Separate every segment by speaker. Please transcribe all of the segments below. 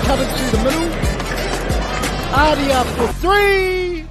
Speaker 1: cutters to the middle. Adia for three.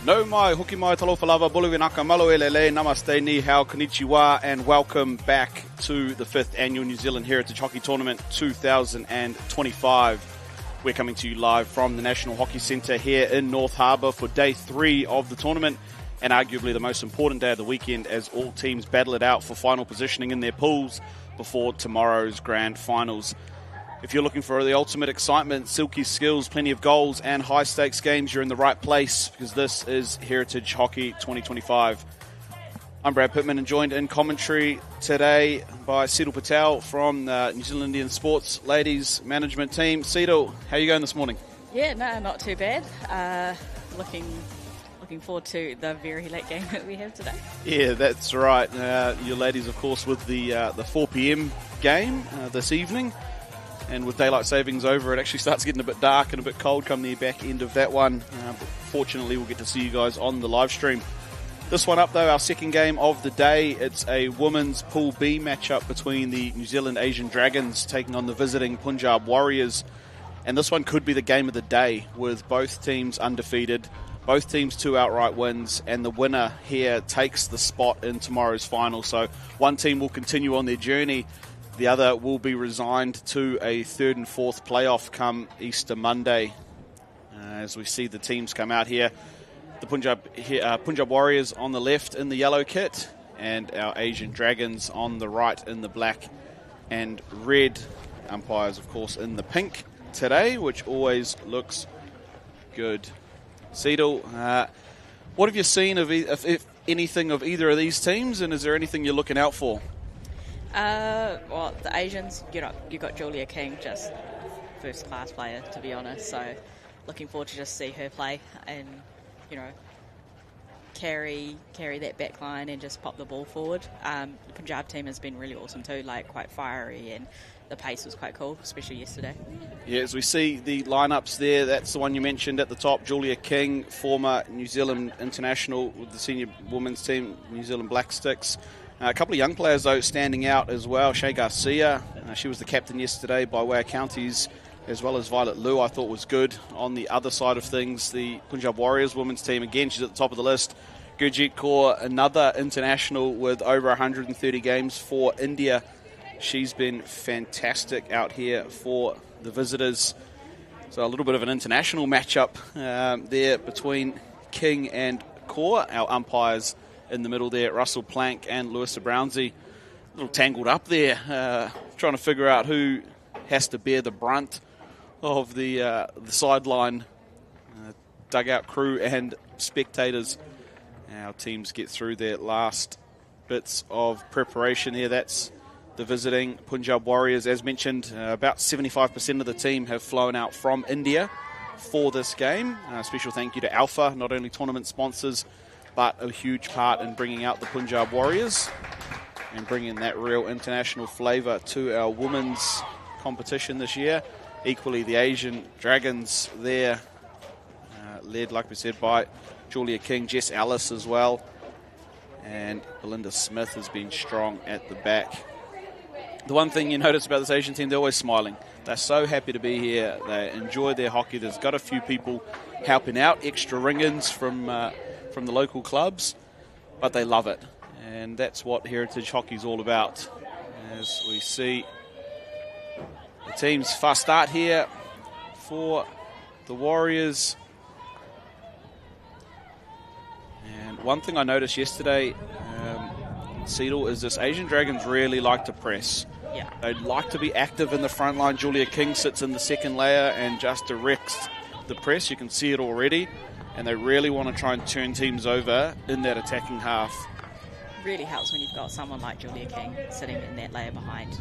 Speaker 2: No mai, hoki mai, talofa lava, bulu inaka, malo elele, namaste, ni hao, konnichiwa, and welcome back to the 5th Annual New Zealand Heritage Hockey Tournament 2025. We're coming to you live from the National Hockey Centre here in North Harbour for day 3 of the tournament, and arguably the most important day of the weekend as all teams battle it out for final positioning in their pools before tomorrow's grand finals. If you're looking for the ultimate excitement, silky skills, plenty of goals and high-stakes games, you're in the right place because this is Heritage Hockey 2025. I'm Brad Pittman and joined in commentary today by Seedal Patel from the New Zealand Indian Sports Ladies Management Team. Seedal, how are you going this morning?
Speaker 3: Yeah, no, not too bad. Looking forward to the very late game that we have today.
Speaker 2: Yeah, that's right. Your ladies, of course, with the 4 p.m. game this evening. And with daylight savings over, it actually starts getting a bit dark and a bit cold come the back end of that one. But fortunately, we'll get to see you guys on the live stream. This one up, though, our second game of the day. It's a women's Pool B matchup between the New Zealand Asian Dragons taking on the visiting Punjab Warriors. And this one could be the game of the day with both teams undefeated, both teams 2 outright wins, and the winner here takes the spot in tomorrow's final. So one team will continue on their journey. The other will be resigned to a 3rd and 4th playoff come Easter Monday. As we see the teams come out here, the Punjab Warriors on the left in the yellow kit, and our Asian Dragons on the right in the black and red. Umpires, of course, in the pink today, which always looks good. Seedal, what have you seen of if anything of either of these teams, and is there anything you're looking out for?
Speaker 3: Well, the Asians, you got Julia King, just first-class player, to be honest. So, looking forward to just see her play and, carry that back line and just pop the ball forward. The Punjab team has been really awesome too, quite fiery, and the pace was quite cool, especially yesterday. Yeah,
Speaker 2: as we see the lineups there, that's the one you mentioned at the top, Julia King, former New Zealand international with the senior women's team, New Zealand Black Sticks. A couple of young players, though, standing out as well. Shea Garcia, she was the captain yesterday by way of counties, as well as Violet Liu, I thought was good. On the other side of things, the Punjab Warriors women's team, again, she's at the top of the list. Gurjit Kaur, another international with over 130 games for India. She's been fantastic out here for the visitors. So a little bit of an international matchup there between King and Kaur. Our umpires in the middle there, Russell Plank and Louisa Brownsey, a little tangled up there, trying to figure out who has to bear the brunt of the sideline dugout crew and spectators. Our teams get through their last bits of preparation here. That's the visiting Punjab Warriors. As mentioned, about 75% of the team have flown out from India for this game. Special thank you to Alpha, not only tournament sponsors, but a huge part in bringing out the Punjab Warriors and bringing that real international flavour to our women's competition this year. Equally, the Asian Dragons there, led, like we said, by Julia King, Jess Ellis as well, and Belinda Smith has been strong at the back. The one thing you notice about this Asian team, they're always smiling. They're so happy to be here. They enjoy their hockey. There's got a few people helping out, extra ring-ins from the local clubs, but they love it. And that's what Heritage Hockey is all about. As we see the team's fast start here for the Warriors. And one thing I noticed yesterday, Seedle, is this Asian Dragons really like to press.
Speaker 3: Yeah.
Speaker 2: They like to be active in the front line. Julia King sits in the second layer and just directs the press. You can see it already. And they really want to try and turn teams over in that attacking half.
Speaker 3: Really helps when you've got someone like Julia King sitting in that layer behind,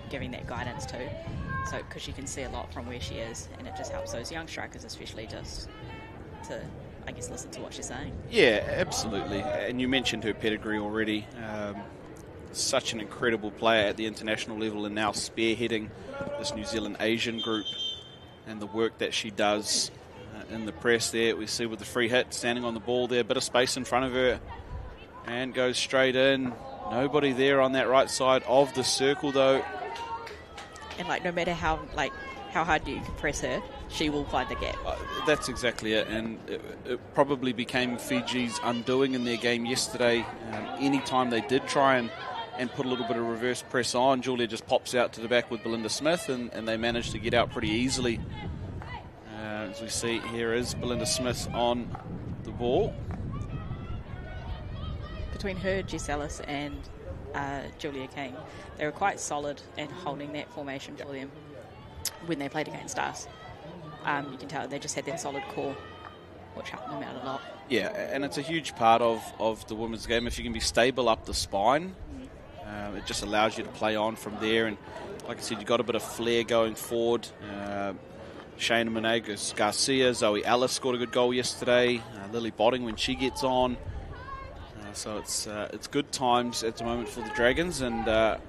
Speaker 3: giving that guidance too. So, because she can see a lot from where she is, and it just helps those young strikers especially just to, I guess, listen to what she's saying.
Speaker 2: Yeah, absolutely. And you mentioned her pedigree already. Such an incredible player at the international level, and now spearheading this New Zealand Asian group, and the work that she does in the press there. We see with the free hit, standing on the ball there, a bit of space in front of her, and goes straight in. Nobody there on that right side of the circle though.
Speaker 3: And no matter how hard you press her, she will find the gap.
Speaker 2: That's exactly it, and it probably became Fiji's undoing in their game yesterday. Anytime they did try and put a little bit of reverse press on, Julia just pops out to the back with Belinda Smith, and they managed to get out pretty easily. As we see, here is Belinda Smith on the ball.
Speaker 3: Between her, Jess Ellis, and Julia King, they were quite solid in holding that formation for them when they played against us. You can tell they just had that solid core, which helped them out a lot.
Speaker 2: Yeah, and it's a huge part of the women's game. If you can be stable up the spine, it just allows you to play on from there. And like I said, you've got a bit of flair going forward. Shayna Monagas Garcia, Zoe Ellis scored a good goal yesterday. Lily Botting when she gets on. So it's good times at the moment for the Dragons, and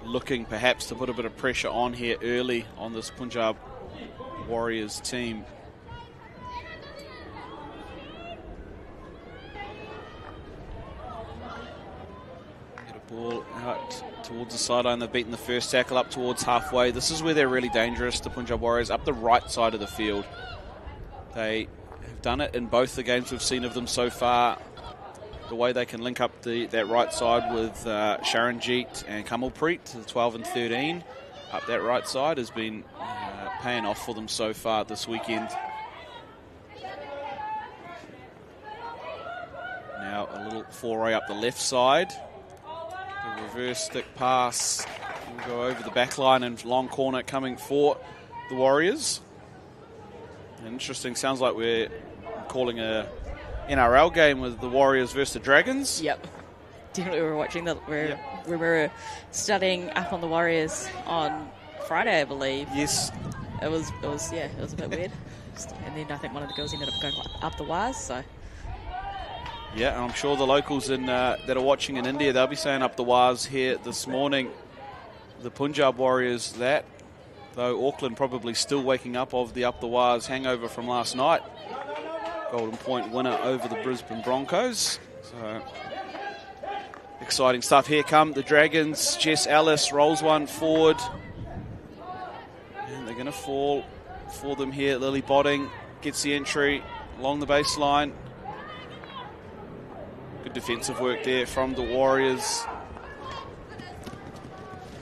Speaker 2: looking perhaps to put a bit of pressure on here early on this Punjab Warriors team. Get a ball out towards the sideline. They've beaten the first tackle up towards halfway. This is where they're really dangerous, the Punjab Warriors, up the right side of the field. They have done it in both the games we've seen of them so far. The way they can link up that right side with Sharanjeet and Kamalpreet to the 12 and 13 up that right side has been paying off for them so far this weekend. Now a little foray up the left side. The reverse stick pass will go over the back line, and long corner coming for the Warriors. Interesting, sounds like we're calling a NRL game with the Warriors versus the Dragons.
Speaker 3: Yep. Definitely we were watching we were studying up on the Warriors on Friday, I believe.
Speaker 2: Yes.
Speaker 3: It was a bit weird. And then I think one of the girls ended up going up the wires, so.
Speaker 2: Yeah, and I'm sure the locals that are watching in India, they'll be saying up the wires here this morning. The Punjab Warriors, that, though Auckland probably still waking up of the up the wires hangover from last night. Golden Point winner over the Brisbane Broncos. So exciting stuff. Here come the Dragons. Jess Ellis rolls one forward. And they're going to fall for them here. Lily Botting gets the entry along the baseline. Good defensive work there from the Warriors.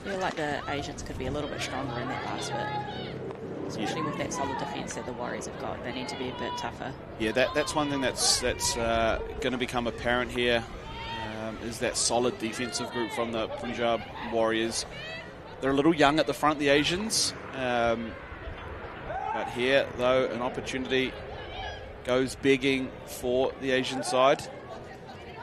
Speaker 3: I feel like the Asians could be a little bit stronger in that last bit. Especially with that solid defence that the Warriors have got. They need to be a bit tougher.
Speaker 2: Yeah, that's one thing that's going to become apparent here, is that solid defensive group from the Punjab Warriors. They're a little young at the front, the Asians. But here, though, an opportunity goes begging for the Asian side.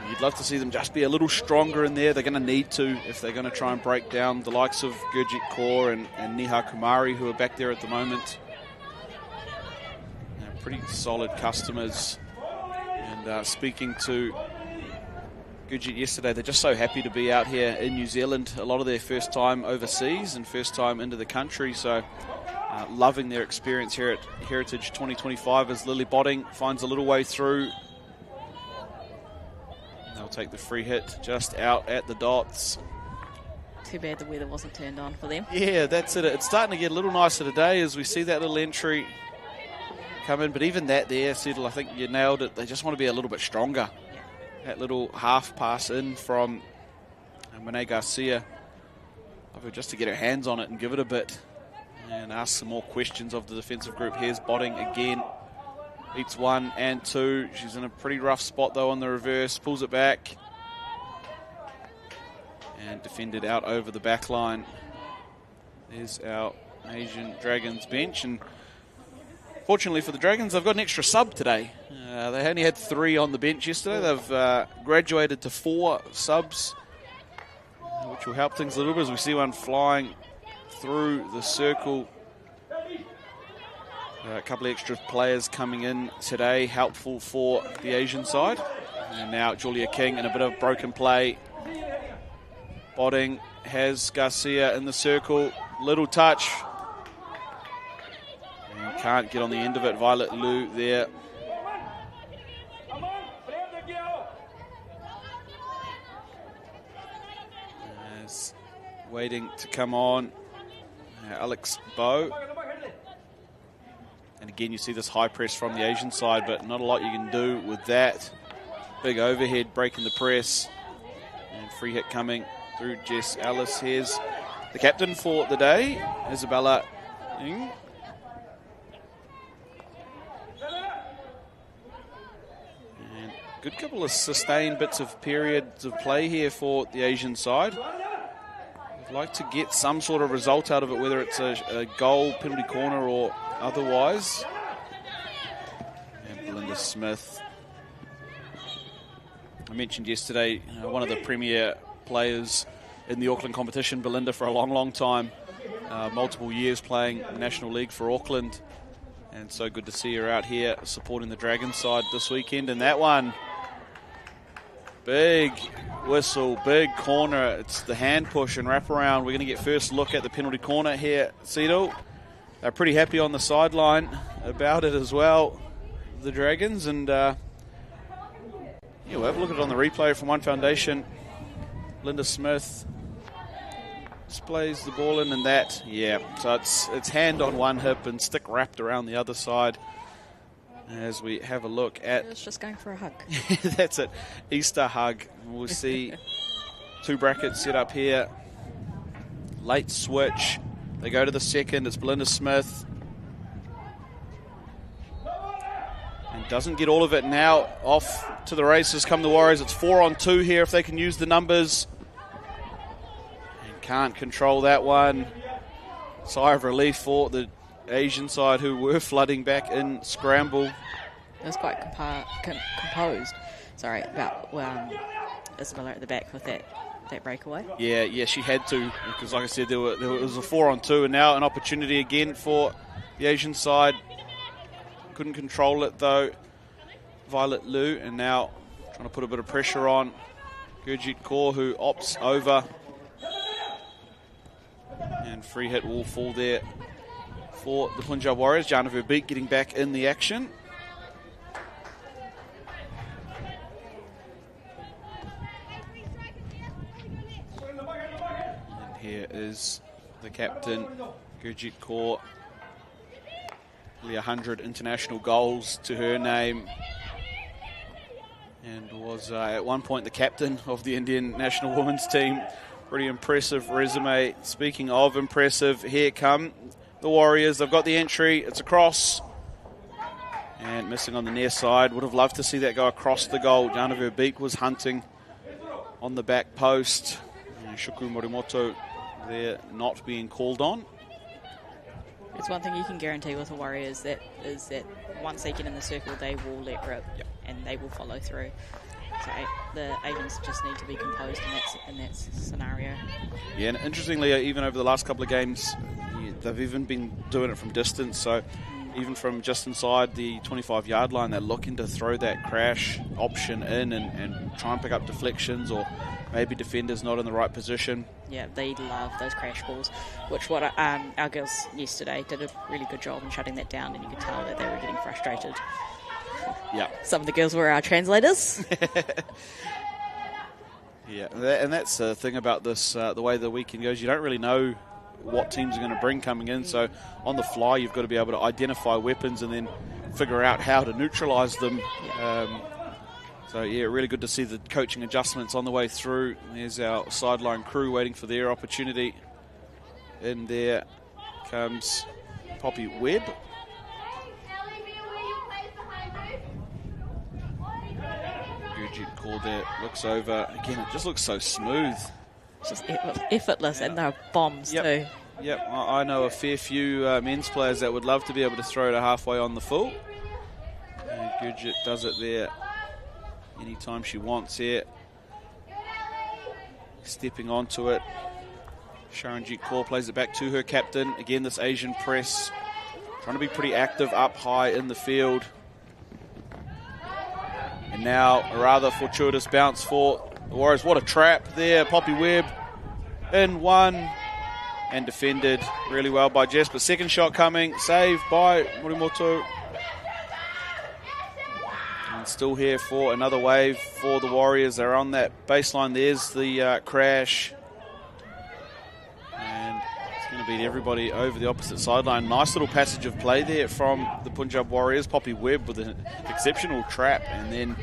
Speaker 2: You'd love to see them just be a little stronger in there. They're going to need to if they're going to try and break down the likes of Gurjit Kaur and Neha Kumari, who are back there at the moment. Pretty solid customers. And speaking to Gurjit yesterday, they're just so happy to be out here in New Zealand. A lot of their first time overseas and first time into the country. So loving their experience here at Heritage 2025 as Lily Botting finds a little way through. They'll take the free hit just out at the dots.
Speaker 3: Too bad the weather wasn't turned on for them.
Speaker 2: Yeah, that's it. It's starting to get a little nicer today as we see that little entry come in. But even that there, Settle, I think you nailed it. They just want to be a little bit stronger.
Speaker 3: Yeah.
Speaker 2: That little half pass in from Monet Garcia. Just to get her hands on it and give it a bit. And ask some more questions of the defensive group. Here's Botting again. Beats 1 and 2. She's in a pretty rough spot, though, on the reverse. Pulls it back. And defended out over the back line. There's our Asian Dragons bench. And fortunately for the Dragons, they've got an extra sub today. They only had 3 on the bench yesterday. They've graduated to 4 subs, which will help things a little bit as we see one flying through the circle. A couple of extra players coming in today, helpful for the Asian side. And now Julia King in a bit of broken play. Botting has Garcia in the circle. Little touch. And can't get on the end of it. Violet Liu there. As waiting to come on, Alex Bow. And again, you see this high press from the Asian side, but not a lot you can do with that. Big overhead breaking the press. And free hit coming through Jess Ellis. Here's the captain for the day, Isabella Ng. And good couple of sustained bits of periods of play here for the Asian side. I'd like to get some sort of result out of it, whether it's a goal, penalty corner, or otherwise. And Belinda Smith. I mentioned yesterday, one of the premier players in the Auckland competition, Belinda, for a long, long time. Multiple years playing National League for Auckland. And so good to see her out here supporting the Dragons side this weekend. And that one, big whistle, big corner. It's the hand push and wrap around. We're going to get first look at the penalty corner here, Cedal. They're pretty happy on the sideline about it as well, the Dragons. And yeah, we'll have a look at it on the replay from One Foundation. Linda Smith displays the ball in, and that, yeah. So it's hand on one hip and stick wrapped around the other side. As we have a look at...
Speaker 3: It's just going for a hug.
Speaker 2: That's it. Easter hug. We'll see 2 brackets set up here. Late switch. They go to the second. It's Belinda Smith. And doesn't get all of it now. Off to the races come the Warriors. It's 4 on 2 here if they can use the numbers. And can't control that one. Sigh of relief for the Asian side, who were flooding back in scramble.
Speaker 3: It was quite composed. Sorry, about Isabella at the back with that breakaway.
Speaker 2: Yeah, she had to, because like I said, there was a 4 on 2, and now an opportunity again for the Asian side. Couldn't control it though, Violet Liu, and now trying to put a bit of pressure on Gurjit Kaur, who opts over. And free hit will fall there for the Punjab Warriors. Jana Verbeek getting back in the action. And here is the captain, Gurjit Kaur. Nearly 100 international goals to her name. And was at one point the captain of the Indian national women's team. Pretty impressive resume. Speaking of impressive, here come the Warriors. They've got the entry. It's across. And missing on the near side. Would have loved to see that go across the goal. Jana Verbeek was hunting on the back post. And Shuku Morimoto there not being called on.
Speaker 3: It's one thing you can guarantee with the Warriors, that is that once they get in the circle, they will let rip.
Speaker 2: Yep.
Speaker 3: And they will follow through. So the Asians just need to be composed in that scenario.
Speaker 2: Yeah, and interestingly, even over the last couple of games, they've even been doing it from distance. So even from just inside the 25-yard line, they're looking to throw that crash option in and try and pick up deflections, or maybe defenders not in the right position.
Speaker 3: Yeah, they love those crash balls, which our girls yesterday did a really good job in shutting that down, and you could tell that they were getting frustrated.
Speaker 2: Yeah.
Speaker 3: Some of the girls were our translators.
Speaker 2: Yeah, and that's the thing about this, the way the weekend goes. You don't really know what teams are going to bring coming in, so on the fly you've got to be able to identify weapons and then figure out how to neutralise them.
Speaker 3: Yeah.
Speaker 2: So yeah, really good to see the coaching adjustments on the way through. There's our sideline crew waiting for their opportunity. And there comes Poppy Webb. Gurjit Kaur there looks over. Again, it just looks so smooth.
Speaker 3: It's just effortless, and they're bombs too.
Speaker 2: Yep, I know a fair few men's players that would love to be able to throw it halfway on the full. And Gurjit does it there anytime she wants here. Stepping onto it. Sharanjit Kaur plays it back to her captain. Again, this Asian press trying to be pretty active up high in the field. And now a rather fortuitous bounce for the Warriors. What a trap there. Poppy Webb in one and defended really well by Jess. But second shot coming, saved by Morimoto. And still here for another wave for the Warriors. They're on that baseline. There's the crash. And it's going to beat everybody over the opposite sideline. Nice little passage of play there from the Punjab Warriors. Poppy Webb with an exceptional trap and then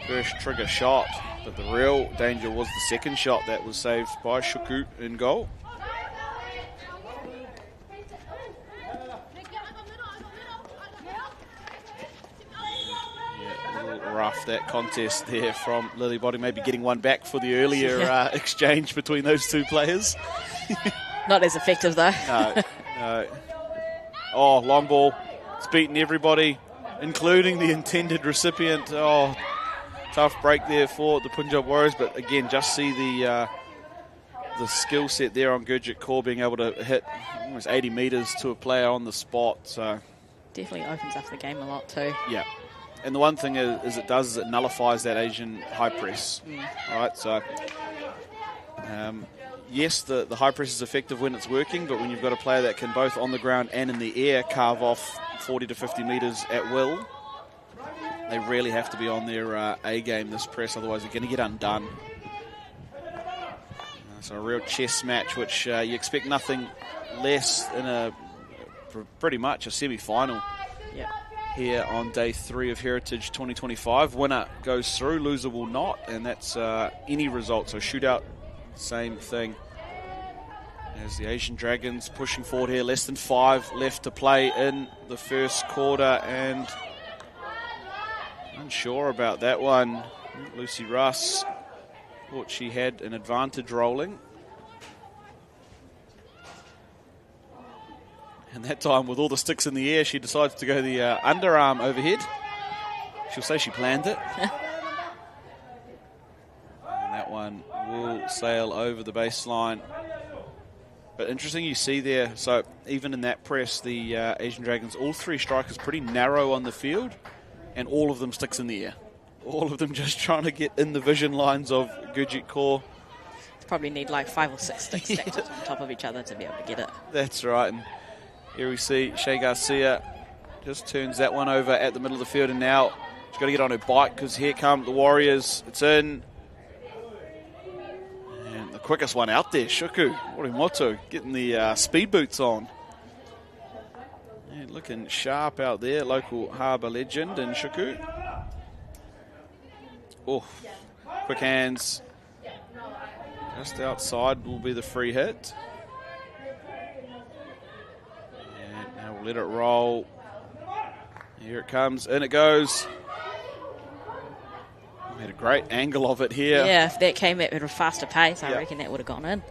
Speaker 2: first trigger shot. But the real danger was the second shot that was saved by Shuku in goal. Rough that contest there from Lily Body, maybe getting one back for the earlier exchange between those two players.
Speaker 3: Not as effective though.
Speaker 2: No. Oh, long ball. It's beaten everybody, including the intended recipient. Oh, tough break there for the Punjab Warriors, but again, just see the skill set there on Gurjit Kaur being able to hit almost 80 metres to a player on the spot. So
Speaker 3: definitely opens up the game a lot too.
Speaker 2: Yeah. And the one thing is it does is it nullifies that Asian high press. All right, so yes, the high press is effective when it's working, but when you've got a player that can both on the ground and in the air carve off 40 to 50 metres at will, they really have to be on their A game, this press, otherwise they're going to get undone. So a real chess match, which you expect nothing less in pretty much a semi-final.
Speaker 3: Yeah.
Speaker 2: Here on day 3 of Heritage 2025. Winner goes through, loser will not, and that's any result. So shootout, same thing. As the Asian Dragons pushing forward here, less than 5 left to play in the first quarter, and unsure about that one. Lucy Russ thought she had an advantage rolling. And that time, with all the sticks in the air, she decides to go the underarm overhead. She'll say she planned it. And that one will sail over the baseline. But interesting, you see there, so even in that press, the Asian Dragons, all 3 strikers pretty narrow on the field, and all of them sticks in the air. All of them just trying to get in the vision lines of Gurjit Kaur.
Speaker 3: Probably need like 5 or 6 sticks stacked on top of each other to be able to get it.
Speaker 2: That's right. And here we see Shea Garcia just turns that one over at the middle of the field, and now she's got to get on her bike because here come the Warriors. It's in. And the quickest one out there, Shuku Morimoto, getting the speed boots on. And looking sharp out there, local harbour legend in Shuku. Oh, quick hands. Just outside will be the free hit. Let it roll. Here it comes, in it goes. We had a great angle of it here.
Speaker 3: Yeah, if that came at a faster pace, I reckon that would have gone in.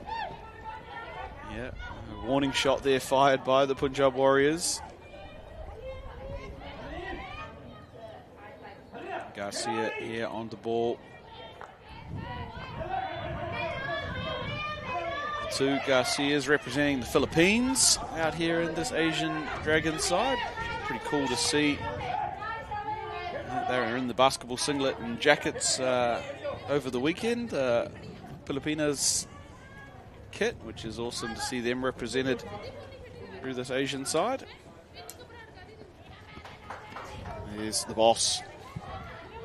Speaker 2: Yeah, a warning shot there fired by the Punjab Warriors. Garcia here on the ball. 2 Garcias representing the Philippines out here in this Asian Dragon side. Pretty cool to see. They were in the basketball singlet and jackets over the weekend. Filipinas kit, which is awesome to see them represented through this Asian side. There's the boss,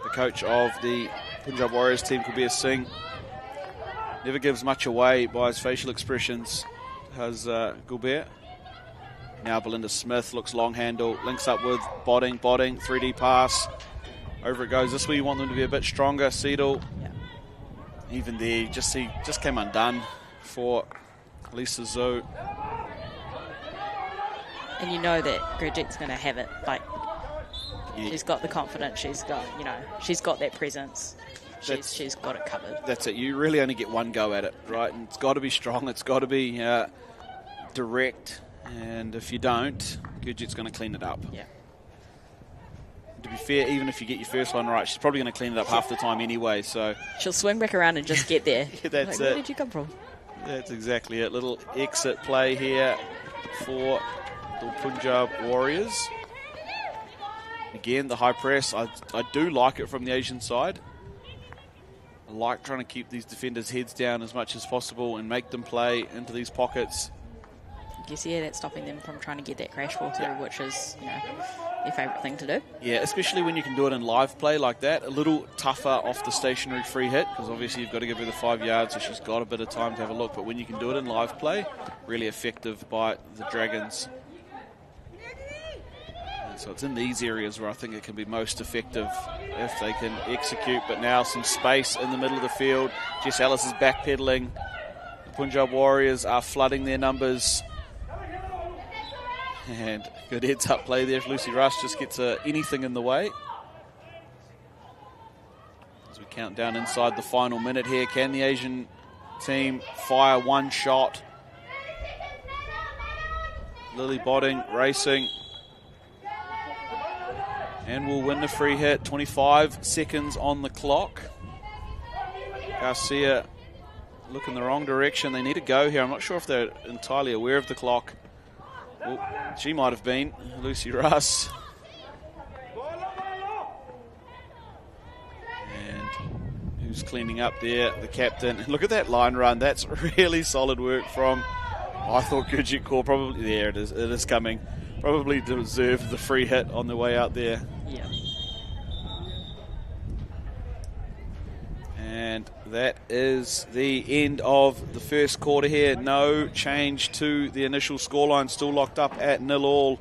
Speaker 2: the coach of the Punjab Warriors team, Kabir Singh. Never gives much away by his facial expressions, has Gilbert. Now Belinda Smith looks long handle, links up with Bodding, 3D pass. Over it goes. This is where you want them to be a bit stronger. Seedle, even there, just came undone for Lisa Zhou.
Speaker 3: And you know that Gurjit's going to have it. Like,
Speaker 2: Yeah.
Speaker 3: She's got the confidence. She's got, she's got that presence. She's got it covered.
Speaker 2: That's it. You really only get one go at it, right? And it's got to be strong. It's got to be direct. And if you don't, Gurjit's going to clean it up.
Speaker 3: Yeah.
Speaker 2: To be fair, even if you get your first one right, she's probably going to clean it up half the time anyway. So
Speaker 3: she'll swing back around and just get there.
Speaker 2: Yeah, that's
Speaker 3: Where
Speaker 2: it.
Speaker 3: did you come from?
Speaker 2: That's exactly it. Little exit play here for the Punjab Warriors. Again, the high press. I do like it from the Asian side. I like trying to keep these defenders' heads down as much as possible and make them play into these pockets.
Speaker 3: I guess, yeah, that's stopping them from trying to get that crash ball through, which is, their favourite thing to do.
Speaker 2: Yeah, especially when you can do it in live play like that. A little tougher off the stationary free hit, because obviously you've got to give her the 5 yards, so she's got a bit of time to have a look. But when you can do it in live play, really effective by the Dragons. And so it's in these areas where I think it can be most effective if they can execute. But now some space in the middle of the field. Jess Ellis is backpedaling. The Punjab Warriors are flooding their numbers. And good heads-up play there if Lucy Rush just gets anything in the way. As we count down inside the final minute here, can the Asian team fire one shot? Lily Botting racing. And will win the free hit. 25 seconds on the clock. Garcia look in the wrong direction. They need to go here. I'm not sure if they're entirely aware of the clock. Oh, she might have been. Lucy Russ. And who's cleaning up there? The captain. Look at that line run. That's really solid work from, I thought Gurjit Kaur probably, there it is. It is coming. Probably deserved the free hit on the way out there.
Speaker 3: Yeah.
Speaker 2: And that is the end of the first quarter here. No change to the initial scoreline. Still locked up at 0-0.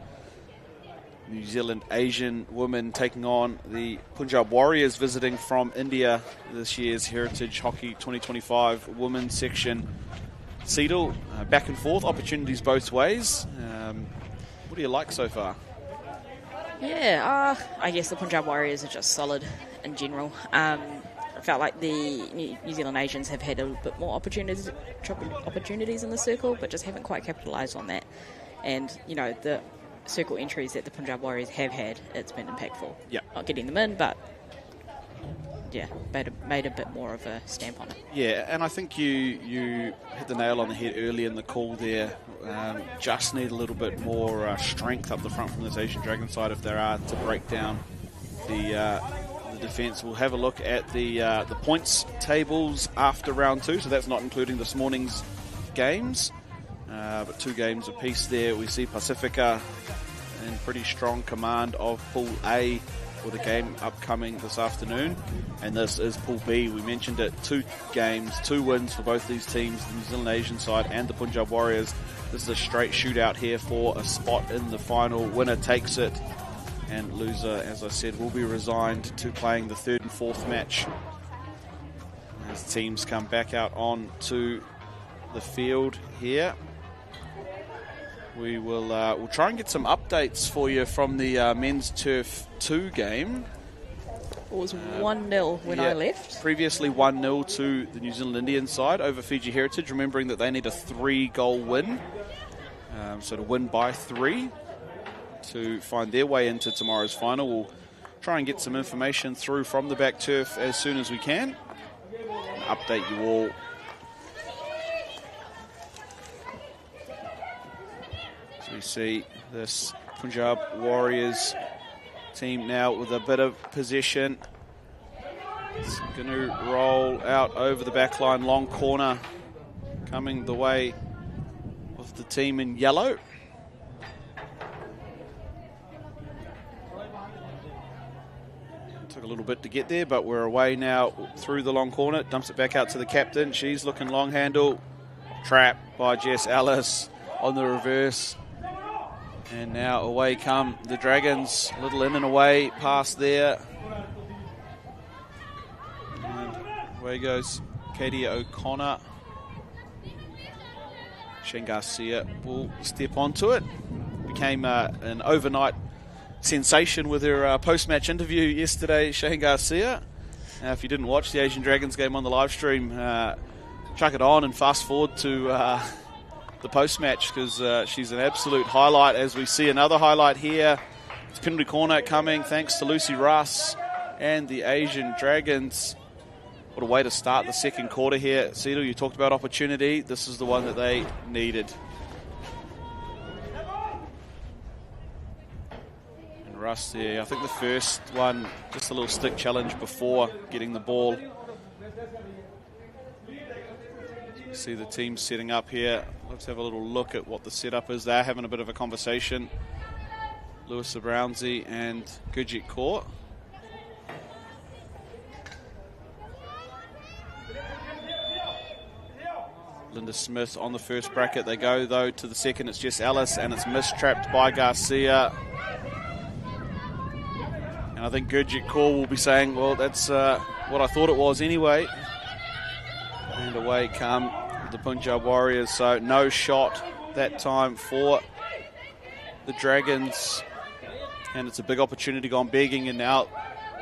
Speaker 2: New Zealand Asian women taking on the Punjab Warriors visiting from India this year's Heritage Hockey 2025 women's section. Seedle, back and forth, opportunities both ways. What do you like so far?
Speaker 3: Yeah, I guess the Punjab Warriors are just solid in general. I felt like the New Zealand Asians have had a bit more opportunities in the circle, but just haven't quite capitalised on that. And, the circle entries that the Punjab Warriors have had, it's been impactful.
Speaker 2: Yep.
Speaker 3: Not getting them in, but, yeah, made a bit more of a stamp on it.
Speaker 2: Yeah, and I think you hit the nail on the head early in the call there. Just need a little bit more strength up the front from this Asian Dragon side if there are to break down the defence. We'll have a look at the points tables after round 2, so that's not including this morning's games, but 2 games apiece there. We see Pacifica in pretty strong command of Pool A for the game upcoming this afternoon, and this is Pool B. We mentioned it, 2 games, 2 wins for both these teams, the New Zealand Asian side and the Punjab Warriors. This is a straight shootout here for a spot in the final. Winner takes it, and loser, as I said, will be resigned to playing the 3rd and 4th match as teams come back out on to the field here. We will we'll try and get some updates for you from the men's Turf 2 game.
Speaker 3: It was 1-0 when I left.
Speaker 2: Previously 1-0 to the New Zealand Indian side over Fiji Heritage, remembering that they need a 3-goal win. So to win by 3 to find their way into tomorrow's final. We'll try and get some information through from the back turf as soon as we can. And update you all. So we see this Punjab Warriors team now with a bit of possession. It's going to roll out over the back line, long corner coming the way of the team in yellow. Took a little bit to get there, but we're away now through the long corner. Dumps it back out to the captain. She's looking long handle. Trapped by Jess Ellis on the reverse. And now away come the Dragons. A little in and away pass there. And away goes Katie O'Connor. Shane Garcia will step onto it. Became an overnight sensation with her post-match interview yesterday, Shane Garcia. If you didn't watch the Asian Dragons game on the live stream, chuck it on and fast forward to the post-match, because she's an absolute highlight. As we see another highlight here, it's penalty corner coming thanks to Lucy Russ and the Asian Dragons. What a way to start the second quarter here. Cedar, you talked about opportunity. This is the one that they needed. And Russ there, I think the first one, just a little stick challenge before getting the ball. See the team setting up here. Let's have a little look at what the setup is. They're having a bit of a conversation. Lewis Brownsie and Gurjit Kaur. Linda Smith on the first bracket. They go, though, to the second. It's Jess Ellis, and it's mistrapped by Garcia. And I think Gurjit Kaur will be saying, well, that's what I thought it was anyway. And away come the Punjab Warriors. So no shot that time for the Dragons. And it's a big opportunity gone begging. And now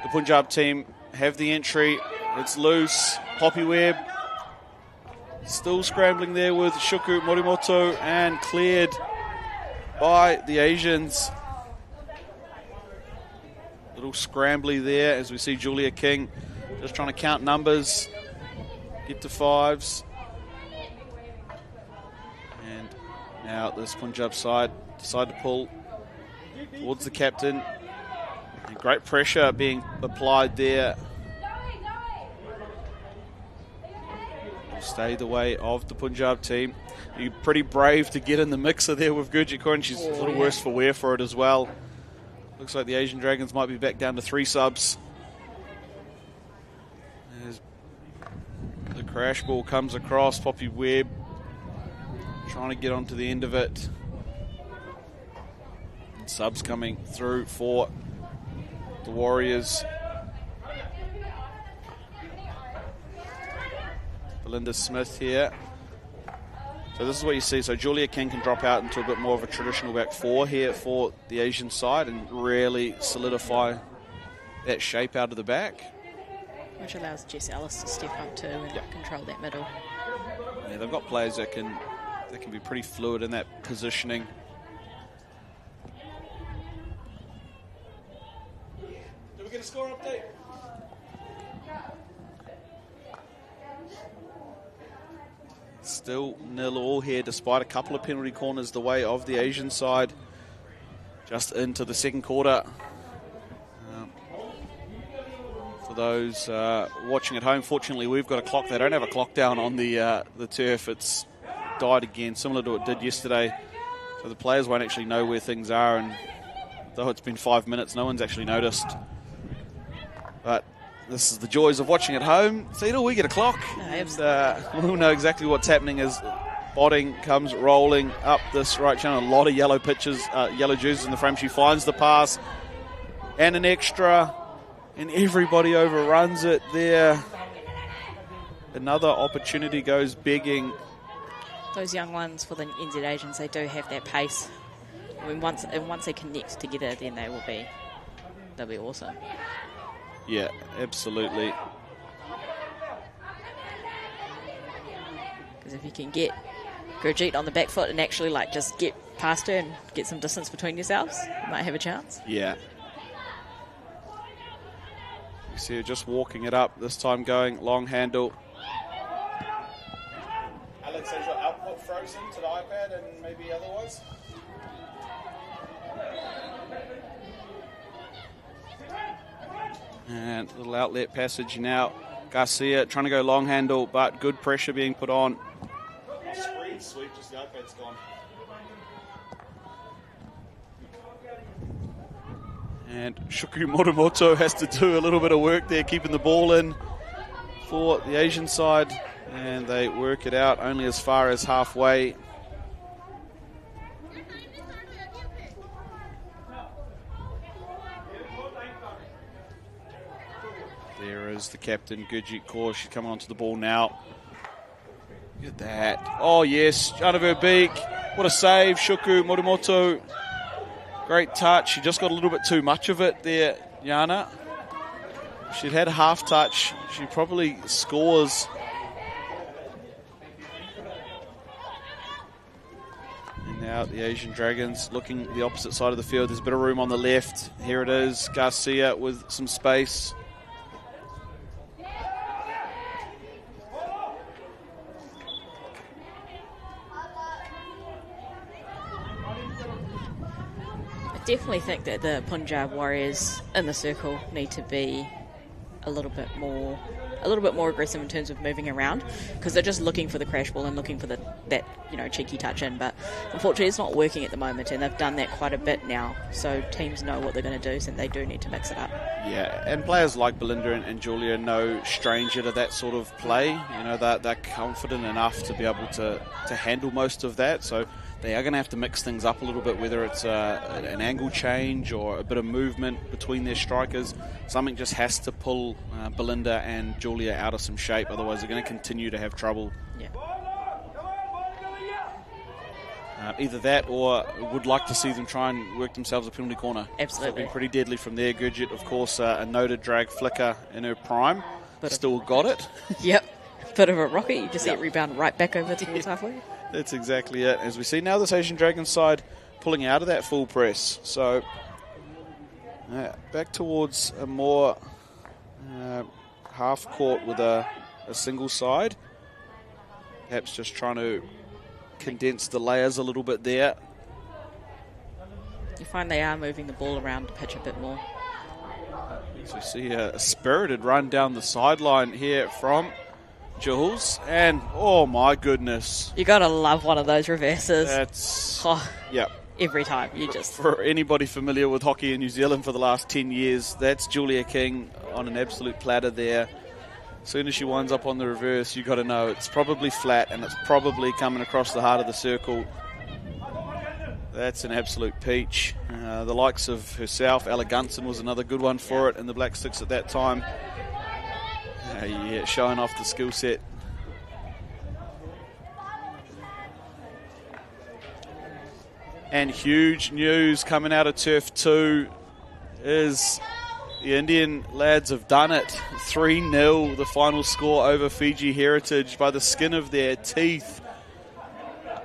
Speaker 2: the Punjab team have the entry. It's loose. Poppy Webb still scrambling there with Shuku Morimoto, and cleared by the Asians. Little scrambly there as we see Julia King just trying to count numbers, get to fives. And now this Punjab side decide to pull towards the captain. And great pressure being applied there. Stay the way of the Punjab team. You're pretty brave to get in the mixer there with Gurjit Kaur, and she's a little worse for wear for it as well. Looks like the Asian Dragons might be back down to 3 subs. As the crash ball comes across, Poppy Webb trying to get onto the end of it. And subs coming through for the Warriors. Belinda Smith here. So this is what you see. So Julia King can drop out into a bit more of a traditional back 4 here for the Asian side and really solidify that shape out of the back.
Speaker 3: Which allows Jess Ellis to step up too and control that middle.
Speaker 2: Yeah, they've got players that can be pretty fluid in that positioning. Did we get a score update? Still 0-0 here, despite a couple of penalty corners the way of the Asian side. Just into the second quarter. For those watching at home, fortunately we've got a clock. They don't have a clock down on the turf. It's died again, similar to what it did yesterday. So the players won't actually know where things are, and though it's been 5 minutes, no one's actually noticed. But this is the joys of watching at home. Cedar, we get a clock. And, we'll know exactly what's happening as Botting comes rolling up this right channel. A lot of yellow pitches, yellow jerseys in the frame. She finds the pass and an extra, and everybody overruns it there. Another opportunity goes begging.
Speaker 3: Those young ones for the NZHH, they do have that pace. I mean, once they connect together, then they'll be awesome.
Speaker 2: Yeah, absolutely.
Speaker 3: Because if you can get Gurjit on the back foot and actually just get past her and get some distance between yourselves, you might have a chance.
Speaker 2: Yeah. You see her just walking it up, this time going long handle. Alex, has your output frozen to the iPad and maybe otherwise? And little outlet passage now. Garcia trying to go long handle, but good pressure being put on. Screen sweep, just the iPad's gone. And Shuku Morimoto has to do a little bit of work there, keeping the ball in for the Asian side. And they work it out only as far as halfway. There is the captain, Gurjit Kaur. She's coming onto the ball now. Look at that. Oh, yes, out of her beak. What a save, Shuku Morimoto. Great touch. She just got a little bit too much of it there, Yana. If she'd had a half touch, she probably scores. And now the Asian Dragons looking the opposite side of the field. There's a bit of room on the left. Here it is, Garcia with some space.
Speaker 3: I definitely think that the Punjab Warriors in the circle need to be a little bit more aggressive in terms of moving around, because they're just looking for the crash ball and looking for that cheeky touch in, but unfortunately it's not working at the moment, and they've done that quite a bit now, so teams know what they're going to do, so they do need to mix it up. Yeah,
Speaker 2: and players like Belinda and Julia no stranger to that sort of play. You know, they're confident enough to be able to handle most of that, so they are going to have to mix things up a little bit, whether it's an angle change or a bit of movement between their strikers. Something just has to pull Belinda and Julia out of some shape, otherwise they're going to continue to have trouble.
Speaker 3: Yeah.
Speaker 2: Either that, or would like to see them try and work themselves a penalty corner.
Speaker 3: Absolutely.
Speaker 2: So pretty deadly from there. Gurjit, of course, a noted drag flicker in her prime. Still got it.
Speaker 3: Yep. Bit of a rocket. You just see it rebound right back over towards halfway.
Speaker 2: That's exactly it. As we see now, this Asian Dragons side pulling out of that full press. So back towards a more half court with a single side. Perhaps just trying to condense the layers a little bit there.
Speaker 3: You find they are moving the ball around the pitch a bit more.
Speaker 2: So we see a spirited run down the sideline here from Jules, and oh my goodness,
Speaker 3: you gotta love one of those reverses.
Speaker 2: That's
Speaker 3: every time. You just,
Speaker 2: for anybody familiar with hockey in New Zealand for the last 10 years, that's Julia King on an absolute platter there. As soon as she winds up on the reverse, you got to know it's probably flat and it's probably coming across the heart of the circle. That's an absolute peach. The likes of herself, Ella Gunson was another good one for it in the Black Sticks at that time. Showing off the skill set. And huge news coming out of Turf 2 is the Indian lads have done it. 3-0, the final score over Fiji Heritage by the skin of their teeth.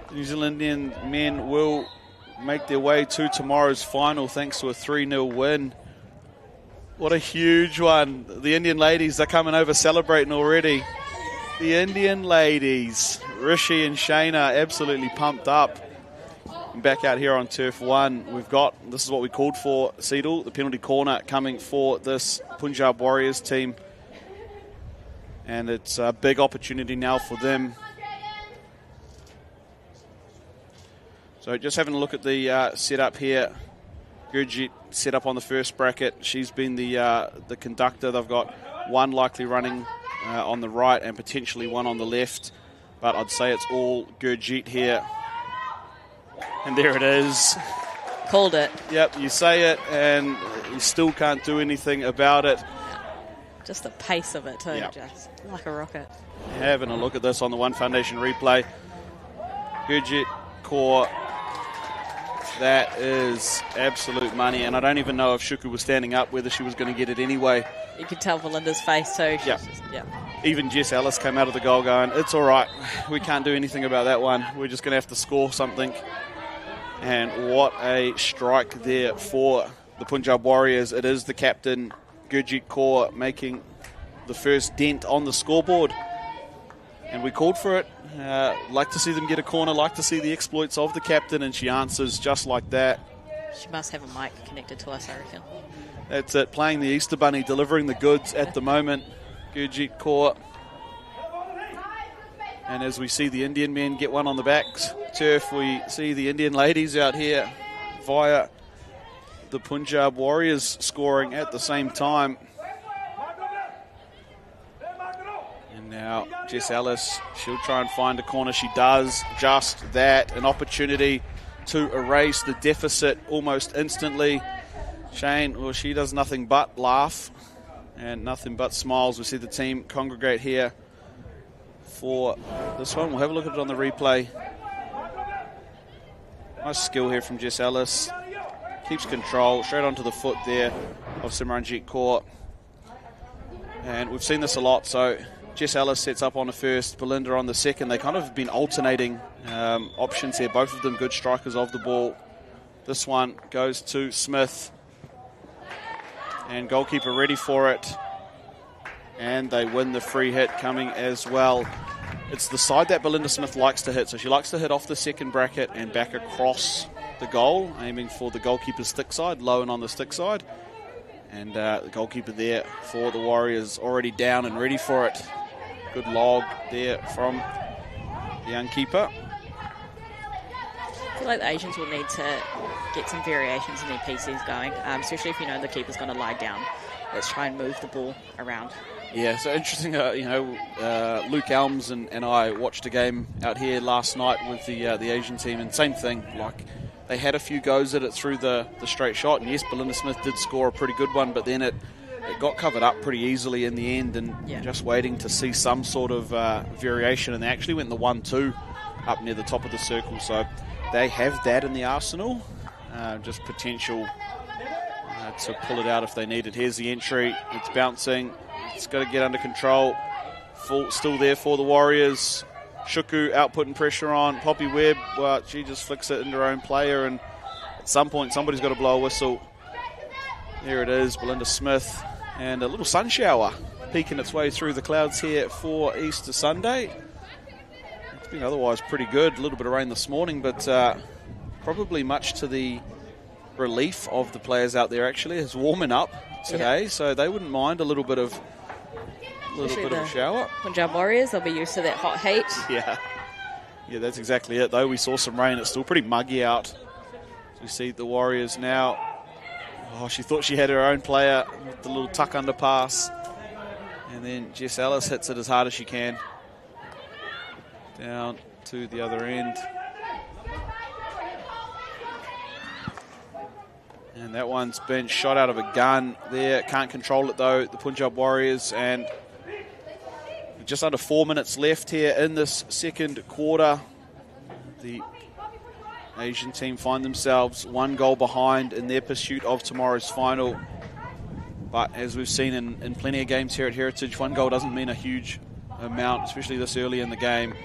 Speaker 2: The New Zealandian men will make their way to tomorrow's final thanks to a 3-0 win. What a huge one. The Indian ladies are coming over celebrating already. The Indian ladies, Rishi and Shayna, absolutely pumped up. And back out here on Turf 1, we've got, this is what we called for, Seedle, the penalty corner coming for this Punjab Warriors team. And it's a big opportunity now for them. So just having a look at the setup here. Gurjit set up on the first bracket. She's been the conductor. They've got one likely running on the right and potentially one on the left. But I'd say it's all Gurjit here. And there it is.
Speaker 3: Called it.
Speaker 2: Yep, you say it and you still can't do anything about it.
Speaker 3: Just the pace of it too, just like a rocket.
Speaker 2: Having a look at this on the One Foundation replay. Gurjit core. That is absolute money, and I don't even know if Shuku was standing up, whether she was going to get it anyway.
Speaker 3: You could tell Belinda's face too.
Speaker 2: Even Jess Ellis came out of the goal going, it's all right, we can't do anything about that one. We're just going to have to score something. And what a strike there for the Punjab Warriors. It is the captain, Gurjit Kaur, making the first dent on the scoreboard. And we called for it. Like to see them get a corner, like to see the exploits of the captain, and she answers just like that.
Speaker 3: She must have a mic connected to us, I reckon.
Speaker 2: That's it, playing the Easter Bunny, delivering the goods at the moment. Gurjit Kaur. And as we see the Indian men get one on the back turf, we see the Indian ladies out here via the Punjab Warriors scoring at the same time. Now, Jess Ellis, she'll try and find a corner. She does just that. An opportunity to erase the deficit almost instantly. Shane, well, she does nothing but laugh and nothing but smiles. We see the team congregate here for this one. We'll have a look at it on the replay. Nice skill here from Jess Ellis. keeps control, straight onto the foot there of Simranjit Kaur. And we've seen this a lot, so Jess Ellis sets up on the first, Belinda on the second. They kind of been alternating options here, both of them good strikers of the ball. This one goes to Smith, and goalkeeper ready for it. And they win the free hit coming as well. It's the side that Belinda Smith likes to hit, so she likes to hit off the second bracket and back across the goal, aiming for the goalkeeper's stick side, low and on the stick side. And the goalkeeper there for the Warriors already down and ready for it. Good log there from the young keeper.
Speaker 3: I feel like the Asians will need to get some variations in their PCs going, especially if you know the keeper's going to lie down. Let's try and move the ball around.
Speaker 2: Yeah, so interesting, Luke Elms and I watched a game out here last night with the Asian team, and same thing, like they had a few goes at it through the straight shot, and yes, Belinda Smith did score a pretty good one, but then it got covered up pretty easily in the end, and just waiting to see some sort of variation, and they actually went the 1-2 up near the top of the circle, so they have that in the arsenal, just potential to pull it out if they need it. Here's the entry, it's bouncing, it's got to get under control, still there for the Warriors. Shuku out putting pressure on Poppy Webb. Well, she just flicks it into her own player, and at some point somebody's got to blow a whistle. There it is, Belinda Smith, and a little sun shower peeking its way through the clouds here for Easter Sunday. It's been otherwise pretty good. A little bit of rain this morning, but probably much to the relief of the players out there. Actually, it's warming up today, so they wouldn't mind a little bit of a shower.
Speaker 3: Punjab Warriors, they'll be used to that hot heat.
Speaker 2: Yeah, that's exactly it, though. We saw some rain. It's still pretty muggy out. So we see the Warriors now. Oh, she thought she had her own player with the little tuck under pass. And then Jess Ellis hits it as hard as she can. Down to the other end. And that one's been shot out of a gun there. Can't control it, though, the Punjab Warriors. And just under 4 minutes left here in this second quarter. The Asian team find themselves 1 goal behind in their pursuit of tomorrow's final. But as we've seen in plenty of games here at Heritage, 1 goal doesn't mean a huge amount, especially this early in the game.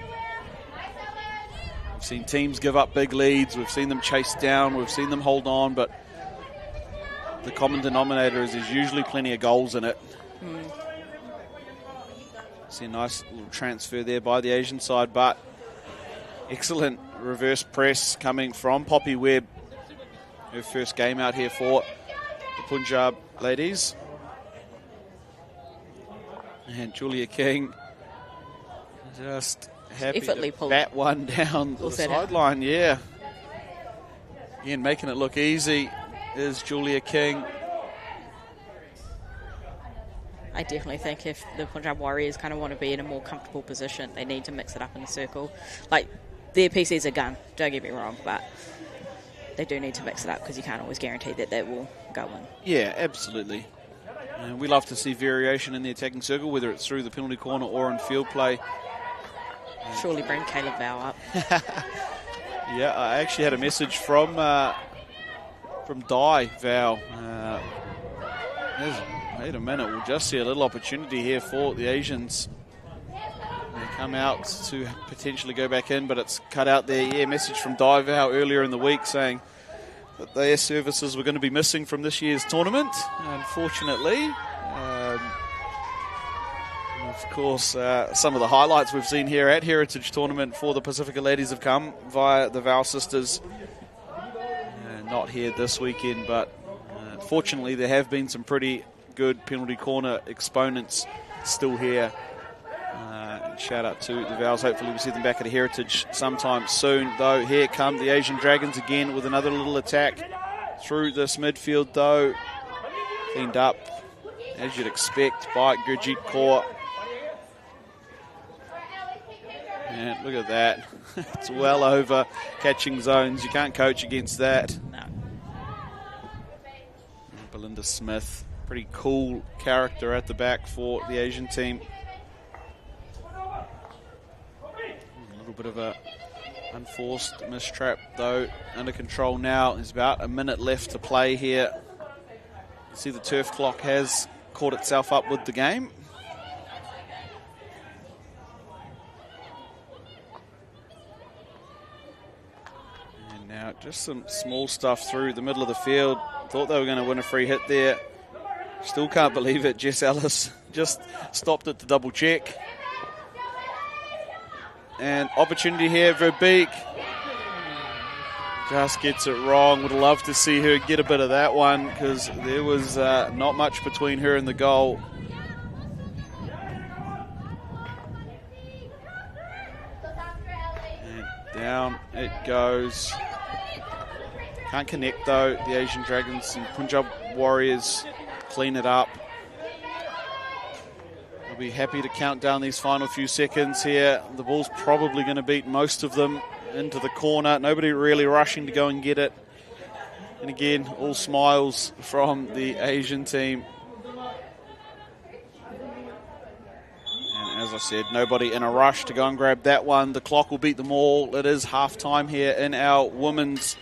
Speaker 2: We've seen teams give up big leads. We've seen them chase down. We've seen them hold on. But the common denominator is there's usually plenty of goals in it. See a nice little transfer there by the Asian side, but excellent reverse press coming from Poppy Webb. Her first game out here for the Punjab ladies. And Julia King just happy to bat one down the sideline. Yeah. Again, making it look easy is Julia King.
Speaker 3: I definitely think if the Punjab Warriors kind of want to be in a more comfortable position, they need to mix it up in the circle. Like, their PC's a gun, don't get me wrong, but they do need to mix it up because you can't always guarantee that they will go in. Yeah,
Speaker 2: absolutely. And we love to see variation in the attacking circle, whether it's through the penalty corner or in field play.
Speaker 3: Surely bring Caleb Val up.
Speaker 2: Yeah, I actually had a message from Di Val. Wait a minute, we'll just see a little opportunity here for the Asians. They come out to potentially go back in, but it's cut out there. Yeah, message from Di Val earlier in the week saying that their services were going to be missing from this year's tournament, unfortunately. Of course, some of the highlights we've seen here at Heritage Tournament for the Pacifica ladies have come via the Val sisters. Not here this weekend, but fortunately there have been some pretty good penalty corner exponents still here. Shout out to the Vals. Hopefully we'll see them back at a Heritage sometime soon, though. Here come the Asian Dragons again with another little attack through this midfield, though. Cleaned up, as you'd expect, by Gurjit Kaur. And look at that. It's well over catching zones. You can't coach against that.
Speaker 3: No.
Speaker 2: Belinda Smith, pretty cool character at the back for the Asian team. A little bit of a Unforced mistrap, though, under control now. There's about a minute left to play here. You see the turf clock has caught itself up with the game. And now just some small stuff through the middle of the field. Thought they were going to win a free hit there. Still can't believe it. Jess Ellis just stopped it to double check. And opportunity here, Verbeek just gets it wrong. Would love to see her get a bit of that one because there was not much between her and the goal. And down it goes. Can't connect though. The Asian Dragons and Punjab Warriors clean it up. Be happy to count down these final few seconds here. The ball's probably going to beat most of them into the corner. Nobody really rushing to go and get it. And again, all smiles from the Asian team. And as I said, nobody in a rush to go and grab that one. The clock will beat them all. It is half-time here in our women's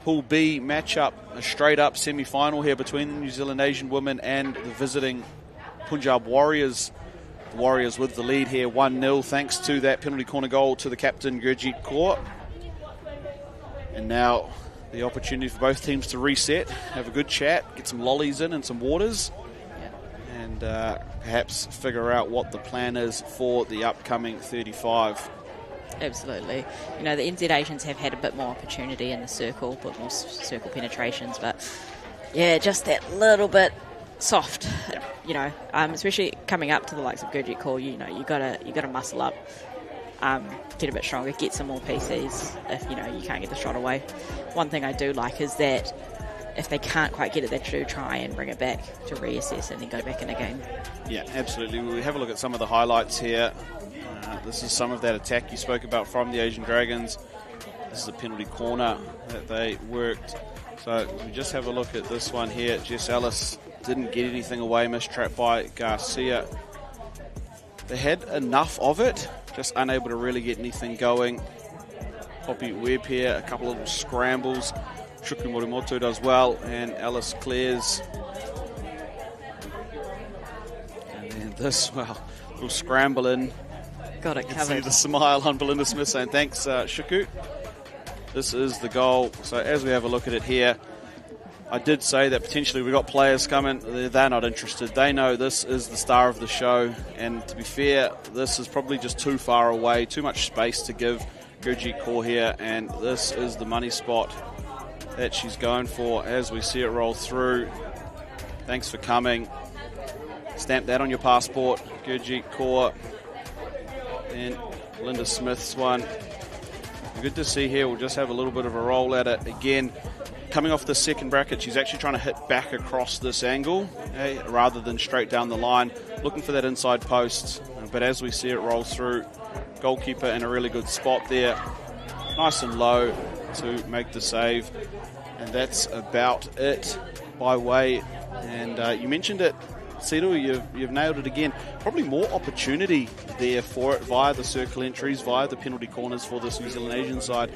Speaker 2: Pool B matchup. A straight-up semi-final here between the New Zealand Asian women and the visiting Punjab Warriors. The Warriors with the lead here, 1-0, thanks to that penalty corner goal to the captain, Gurjit Kaur. And now the opportunity for both teams to reset, have a good chat, get some lollies in and some waters, and perhaps figure out what the plan is for the upcoming 35.
Speaker 3: Absolutely. You know, the NZHH have had a bit more opportunity in the circle, a bit more circle penetrations, but yeah, just that little bit soft, you know, especially coming up to the likes of Gurjit Kaur. You know, you gotta muscle up, get a bit stronger, get some more PCs if you know you can't get the shot away. One thing I do like is that if they can't quite get it, they do try and bring it back to reassess and then go back in again.
Speaker 2: Yeah, absolutely. We have a look at some of the highlights here. This is some of that attack you spoke about from the Asian Dragons. This is a penalty corner that they worked. So we just have a look at this one here. Jess Ellis didn't get anything away, mistrapped by Garcia. They had enough of it, just unable to really get anything going. Poppy Webb here, a couple of little scrambles. Shuku Morimoto does well, and Ellis clears. And then this, well, little scramble in.
Speaker 3: Got it
Speaker 2: You can
Speaker 3: covered.
Speaker 2: see the smile on Belinda Smith saying, thanks, Shuku. This is the goal. So as we have a look at it here, I did say that potentially we've got players coming. They're not interested. They know this is the star of the show. And to be fair, this is probably just too far away, too much space to give Gurjit Kaur here. And this is the money spot that she's going for as we see it roll through. Thanks for coming. Stamp that on your passport, Gurjit Kaur. And Linda Smith's one. Good to see here. We'll just have a little bit of a roll at it. Again, coming off the second bracket, she's actually trying to hit back across this angle, rather than straight down the line, looking for that inside post. But as we see it roll through, goalkeeper in a really good spot there, nice and low to make the save. And that's about it by way. And you mentioned it, Sido, you've nailed it again. Probably more opportunity there for it via the circle entries, via the penalty corners for this New Zealand Asian side,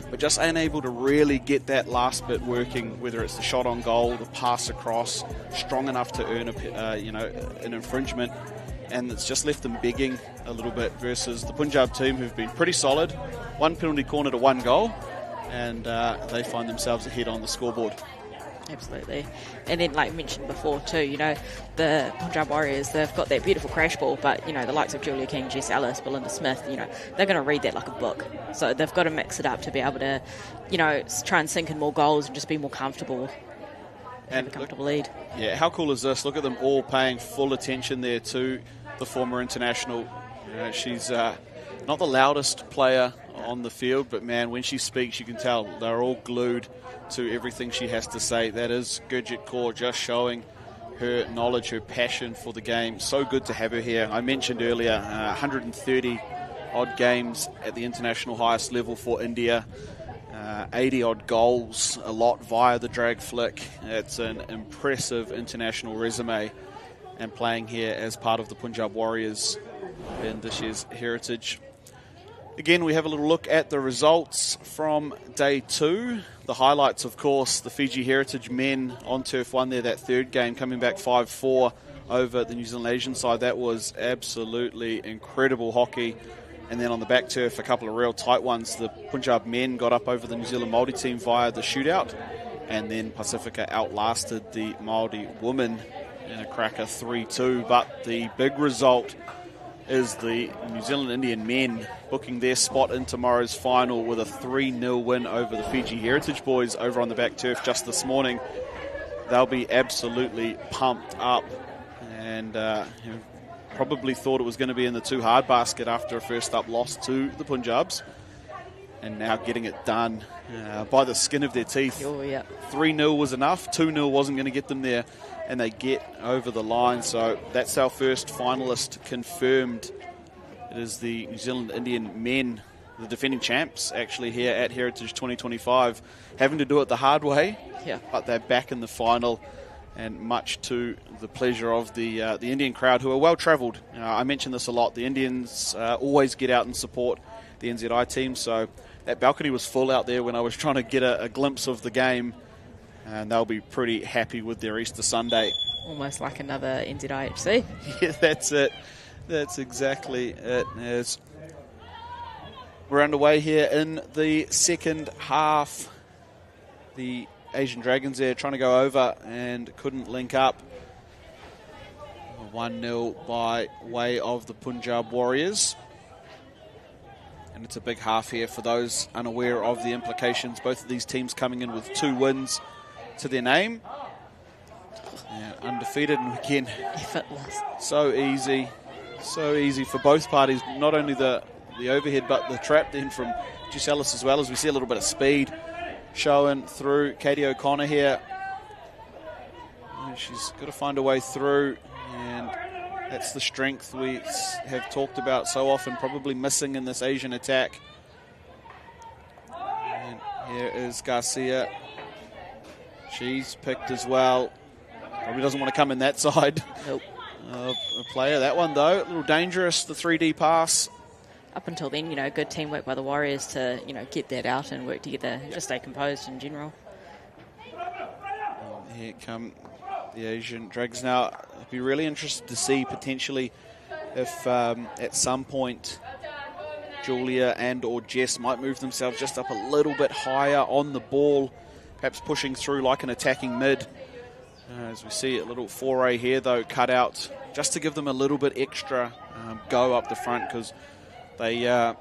Speaker 2: but just unable to really get that last bit working, whether it's the shot on goal, the pass across, strong enough to earn an infringement, and it's just left them begging a little bit versus the Punjab team who've been pretty solid, one penalty corner to one goal, and they find themselves ahead on the scoreboard.
Speaker 3: Absolutely. And then, like mentioned before too, you know, the Punjab Warriors, they've got that beautiful crash ball, but, you know, the likes of Julia King, Jess Ellis, Belinda Smith, you know, they're going to read that like a book. So they've got to mix it up to be able to, you know, try and sink in more goals and just be more comfortable. Have a comfortable lead.
Speaker 2: Yeah, how cool is this? Look at them all paying full attention there to the former international. You know, she's not the loudest player on the field, but man, when she speaks, you can tell they're all glued to everything she has to say. That is Gurjit Kaur just showing her knowledge, her passion for the game. So good to have her here. I mentioned earlier, 130 odd games at the international highest level for India, 80 odd goals, a lot via the drag flick. It's an impressive international resume, and playing here as part of the Punjab Warriors in this year's Heritage. Again, we have a little look at the results from day 2. The highlights, of course, the Fiji Heritage men on turf won there that third game, coming back 5-4 over the New Zealand Asian side. That was absolutely incredible hockey. And then on the back turf, a couple of real tight ones. The Punjab men got up over the New Zealand Māori team via the shootout. And then Pacifica outlasted the Māori women in a cracker 3-2. But the big result is the New Zealand Indian men booking their spot in tomorrow's final with a 3-0 win over the Fiji Heritage boys over on the back turf just this morning. They'll be absolutely pumped up and probably thought it was going to be in the too hard basket after a first up loss to the Punjabs. And now getting it done by the skin of their teeth.
Speaker 3: Oh, yeah.
Speaker 2: 3-0 was enough. 2-0 wasn't going to get them there. And they get over the line. So that's our first finalist confirmed. It is the New Zealand Indian men, the defending champs, actually, here at Heritage 2025, having to do it the hard way.
Speaker 3: Yeah.
Speaker 2: But they're back in the final, and much to the pleasure of the Indian crowd, who are well-travelled. I mention this a lot. The Indians always get out and support the NZI team. So that balcony was full out there when I was trying to get a glimpse of the game. And they'll be pretty happy with their Easter Sunday.
Speaker 3: Almost like another NZHH.
Speaker 2: Yeah, that's it. That's exactly it. As we're underway here in the second half. The Asian Dragons there trying to go over and couldn't link up. 1-0 by way of the Punjab Warriors. And it's a big half here for those unaware of the implications. Both of these teams coming in with 2 wins to their name. Yeah, undefeated, and again,
Speaker 3: Effortless.
Speaker 2: so easy for both parties. Not only the overhead, but the trap then from Gisellis as well, as we see a little bit of speed showing through Katie O'Connor here. She's got to find a way through, and that's the strength we have talked about so often, probably missing in this Asian attack. And here is Garcia. She's picked as well. Probably doesn't want to come in that side.
Speaker 3: Nope.
Speaker 2: A player. That one, though, a little dangerous, the 3D pass.
Speaker 3: Up until then, good teamwork by the Warriors to, get that out and work together, just stay composed in general.
Speaker 2: Here come the Asian Drags now. I'd be really interested to see potentially if at some point Julia and or Jess might move themselves just up a little bit higher on the ball, perhaps pushing through like an attacking mid. As we see a little foray here, though, cut out just to give them a little bit extra go up the front, because they, they're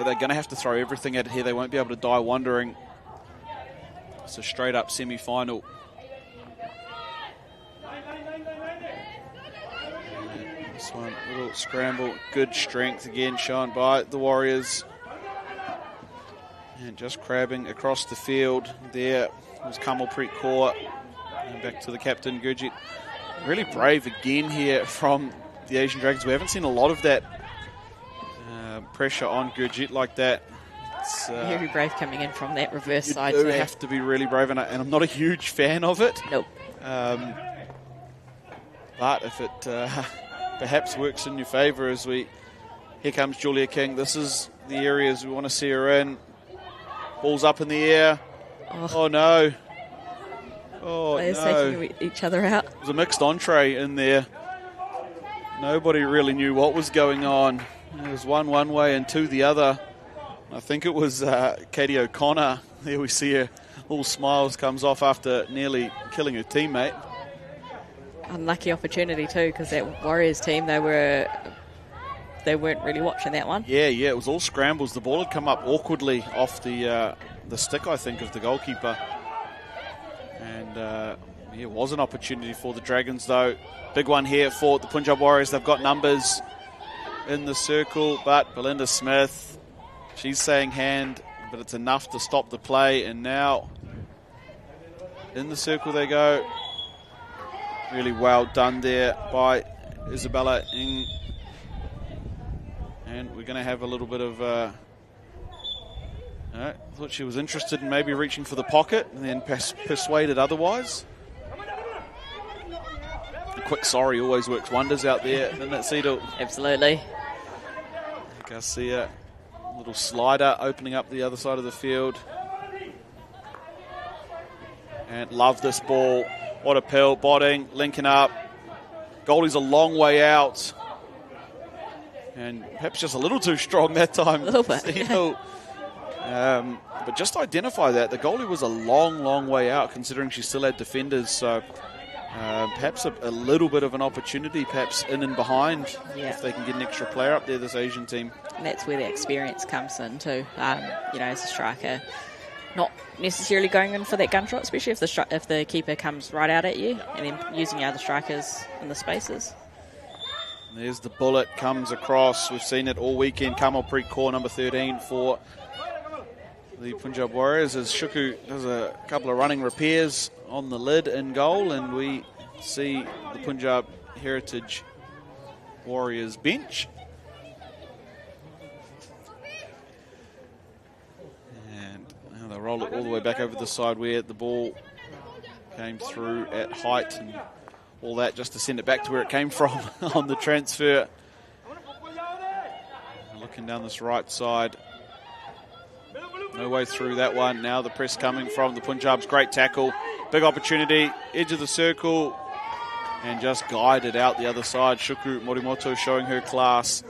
Speaker 2: going to have to throw everything at it here. They won't be able to die wondering. It's a straight-up semi-final. This one, little scramble, good strength again shown by the Warriors. And just crabbing across the field there was Kamalpreet Kaur. And back to the captain, Gurjit. Really brave again here from the Asian Dragons. We haven't seen a lot of that pressure on Gurjit like that. It's,
Speaker 3: very brave coming in from that reverse side.
Speaker 2: You do have to be really brave, and I'm not a huge fan of it.
Speaker 3: Nope.
Speaker 2: But if it perhaps works in your favour, here comes Julia King. This is the areas we want to see her in. Ball's up in the air. Oh no. Oh,
Speaker 3: Players
Speaker 2: no.
Speaker 3: taking each other out.
Speaker 2: It was a mixed entree in there. Nobody really knew what was going on. It was one way and 2 the other. I think it was Katie O'Connor. There we see her. All smiles comes off after nearly killing her teammate.
Speaker 3: Unlucky opportunity too, because that Warriors team, they weren't really watching that one.
Speaker 2: Yeah, it was all scrambles. The ball had come up awkwardly off the stick, I think, of the goalkeeper. And it was an opportunity for the Dragons, though. Big one here for the Punjab Warriors. They've got numbers in the circle, but Belinda Smith, she's saying hand, but it's enough to stop the play. And now in the circle they go. Really well done there by Isabella Ng. And we're going to have a little bit of... I thought she was interested in maybe reaching for the pocket and then persuaded otherwise. A quick sorry always works wonders out there, doesn't it, Cedal?
Speaker 3: Absolutely.
Speaker 2: Garcia Little slider opening up the other side of the field. And love this ball. What a pill. Botting, linking up. Goalie's a long way out. And perhaps just a little too strong that time.
Speaker 3: A little bit.
Speaker 2: But just identify that. The goalie was a long, long way out considering she still had defenders. So perhaps a little bit of an opportunity, perhaps in and behind, if they can get an extra player up there, this Asian team.
Speaker 3: And that's where the experience comes in too. As a striker, not necessarily going in for that gun shot, especially if the keeper comes right out at you, and then using the other strikers in the spaces.
Speaker 2: There's the bullet, comes across. We've seen it all weekend. Kamalpreet Kaur, number 13 for the Punjab Warriors, as Shuku does a couple of running repairs on the lid in goal, and we see the Punjab Heritage Warriors bench. And now they roll it all the way back over the side where the ball came through at height and all that, just to send it back to where it came from on the transfer. Looking down this right side. No way through that one. Now the press coming from the Punjab's. Great tackle. Big opportunity. Edge of the circle. And just guided out the other side. Shuku Morimoto showing her class.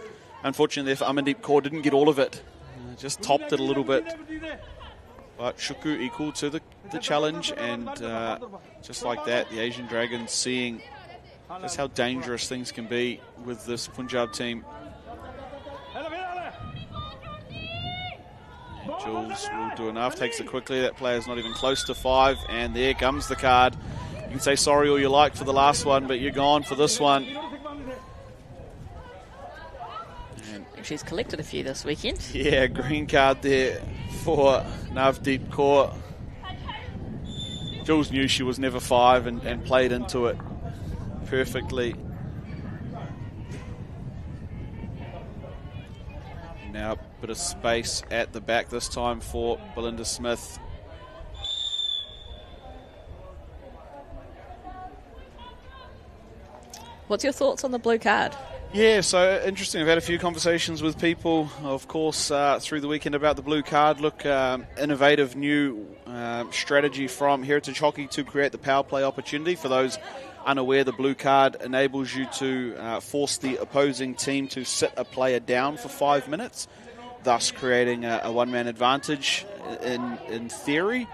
Speaker 2: Unfortunately, if Amandeep Kaur didn't get all of it. Just topped it a little bit. But Shuku equal to the challenge. And just like that, the Asian Dragons seeing just how dangerous things can be with this Punjab team. Jules will do enough, takes it quickly. That player's not even close to 5, and there comes the card. You can say sorry all you like for the last one, but you're gone for this one. And
Speaker 3: she's collected a few this weekend.
Speaker 2: Yeah, green card there for Navdeep Kaur. Jules knew she was never 5 and played into it perfectly. Now a bit of space at the back this time for Belinda Smith.
Speaker 3: What's your thoughts on the blue card?
Speaker 2: Yeah, so interesting. I've had a few conversations with people, of course, through the weekend about the blue card. Look, innovative new strategy from Heritage Hockey to create the power play opportunity. For those unaware, the blue card enables you to force the opposing team to sit a player down for 5 minutes, thus creating a one-man advantage in theory.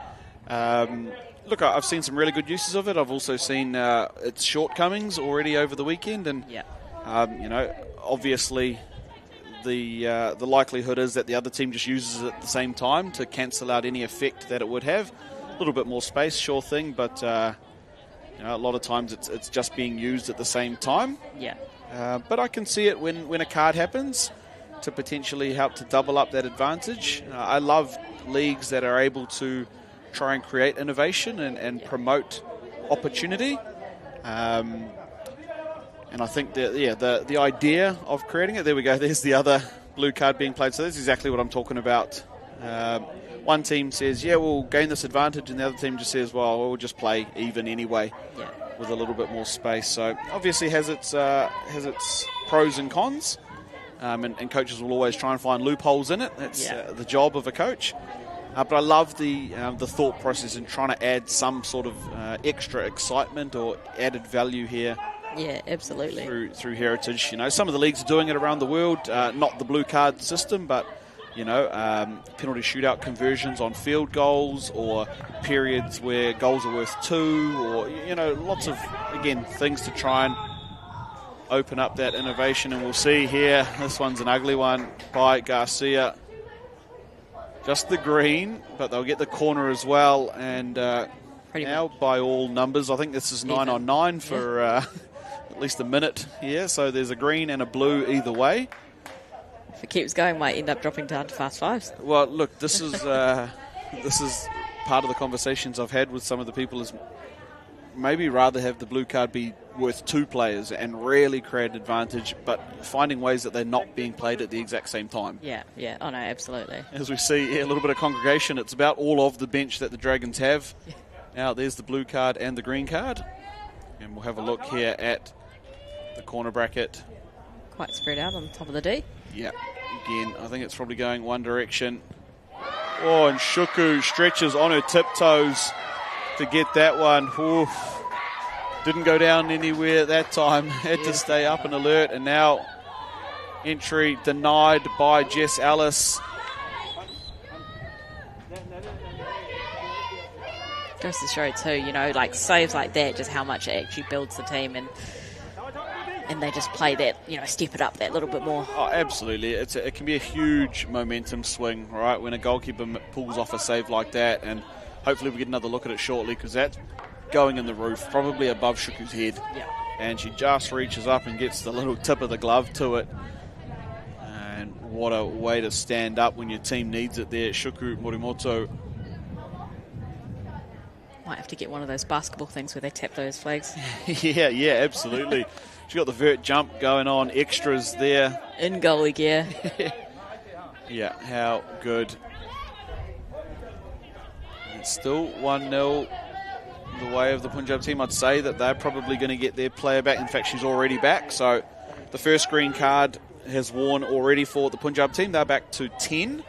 Speaker 2: Look, I've seen some really good uses of it. I've also seen its shortcomings already over the weekend, and obviously the likelihood is that the other team just uses it at the same time to cancel out any effect that it would have. A little bit more space, sure thing, but a lot of times it's just being used at the same time.
Speaker 3: Yeah.
Speaker 2: But I can see it when a card happens to potentially help to double up that advantage. I love leagues that are able to try and create innovation and promote opportunity. And I think the idea of creating it, there we go, there's the other blue card being played. So that's exactly what I'm talking about. One team says, yeah, we'll gain this advantage, and the other team just says, well, we'll just play even anyway, with a little bit more space. So obviously has its pros and cons, and coaches will always try and find loopholes in it. That's the job of a coach. But I love the thought process in trying to add some sort of extra excitement or added value here.
Speaker 3: Yeah, absolutely.
Speaker 2: Through Heritage. Some of the leagues are doing it around the world, not the blue card system, but penalty shootout conversions on field goals, or periods where goals are worth 2, or lots of, again, things to try and open up that innovation. And we'll see here, this one's an ugly one by Garcia. Just the green, but they'll get the corner as well. And now, by all numbers, I think this is 9 on 9 for at least a minute here. So there's a green and a blue either way.
Speaker 3: If it keeps going, might end up dropping down to fast 5s.
Speaker 2: Well, look, this is part of the conversations I've had with some of the people, is maybe rather have the blue card be worth 2 players and really create an advantage, but finding ways that they're not being played at the exact same time.
Speaker 3: Yeah. Oh, no, absolutely.
Speaker 2: As we see here, a little bit of congregation. It's about all of the bench that the Dragons have. Yeah. Now, there's the blue card and the green card. And we'll have a look here at the corner bracket.
Speaker 3: Quite spread out on the top of the D.
Speaker 2: Yeah. again, I think it's probably going one direction. Oh, and Shuku stretches on her tiptoes to get that one. Oof. Didn't go down anywhere that time. Had to stay up and alert. And now entry denied by Jess Ellis.
Speaker 3: Goes to show too, you know, like saves like that, just how much it actually builds the team, and they just play that, you know, step it up that little bit more.
Speaker 2: Oh, absolutely. It can be a huge momentum swing, right, when a goalkeeper pulls off a save like that, and hopefully we get another look at it shortly, because that's going in the roof, probably above Shuku's head.
Speaker 3: Yeah.
Speaker 2: And she just reaches up and gets the little tip of the glove to it. And what a way to stand up when your team needs it there. Shuku Morimoto.
Speaker 3: Might have to get one of those basketball things where they tap those flags.
Speaker 2: yeah, absolutely. She got the vert jump going on, extras there.
Speaker 3: In goalie gear.
Speaker 2: Yeah, how good. It's still 1-0 the way of the Punjab team. I'd say that they're probably going to get their player back. In fact, she's already back. So the first green card has worn already for the Punjab team. They're back to 10.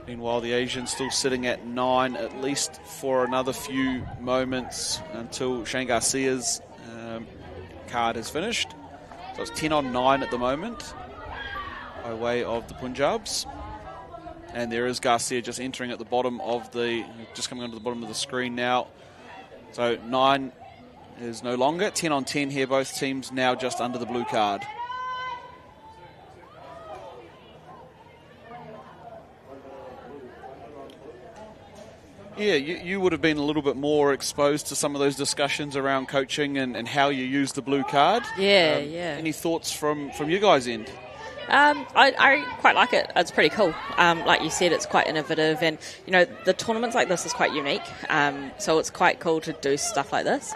Speaker 2: Meanwhile, the Asians still sitting at 9, at least for another few moments until Shane Garcia's card is finished. So it's 10 on 9 at the moment by way of the Punjabs. And there is Garcia just entering at the bottom of just coming onto the bottom of the screen now. So 9 is no longer. 10 on 10 here, both teams now just under the blue card. Yeah, you would have been a little bit more exposed to some of those discussions around coaching and how you use the blue card.
Speaker 3: Yeah.
Speaker 2: Any thoughts from you guys' end?
Speaker 3: I quite like it. It's pretty cool. Like you said, it's quite innovative, and you know, the tournaments like this is quite unique. So it's quite cool to do stuff like this.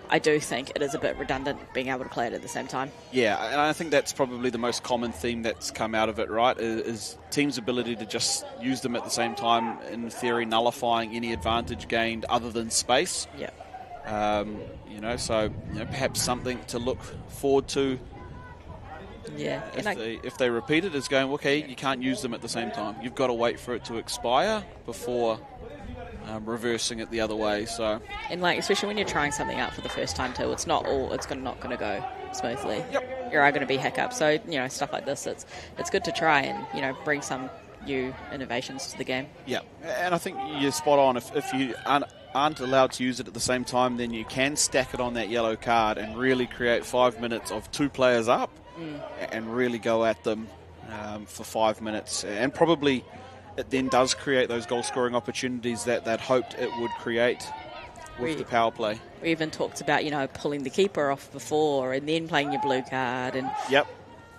Speaker 3: I do think it is a bit redundant being able to play it at the same time. Yeah,
Speaker 2: and I think that's probably the most common theme that's come out of it, right, is teams' ability to just use them at the same time, in theory nullifying any advantage gained other than space.
Speaker 3: Yeah.
Speaker 2: So perhaps something to look forward to.
Speaker 3: Yeah.
Speaker 2: If they repeat it, is going, okay, you can't use them at the same time. You've got to wait for it to expire before reversing it the other way. So,
Speaker 3: and like, especially when you're trying something out for the first time too, it's not going to go smoothly.
Speaker 2: Yep.
Speaker 3: There are going to be hiccups. So stuff like this, it's good to try and bring some new innovations to the game.
Speaker 2: Yeah, and I think you're spot on. If you aren't allowed to use it at the same time, then you can stack it on that yellow card and really create 5 minutes of 2 players up and really go at them for 5 minutes. And probably it then does create those goal-scoring opportunities that hoped it would create with the power play.
Speaker 3: We even talked about, pulling the keeper off before and then playing your blue card. And
Speaker 2: yep.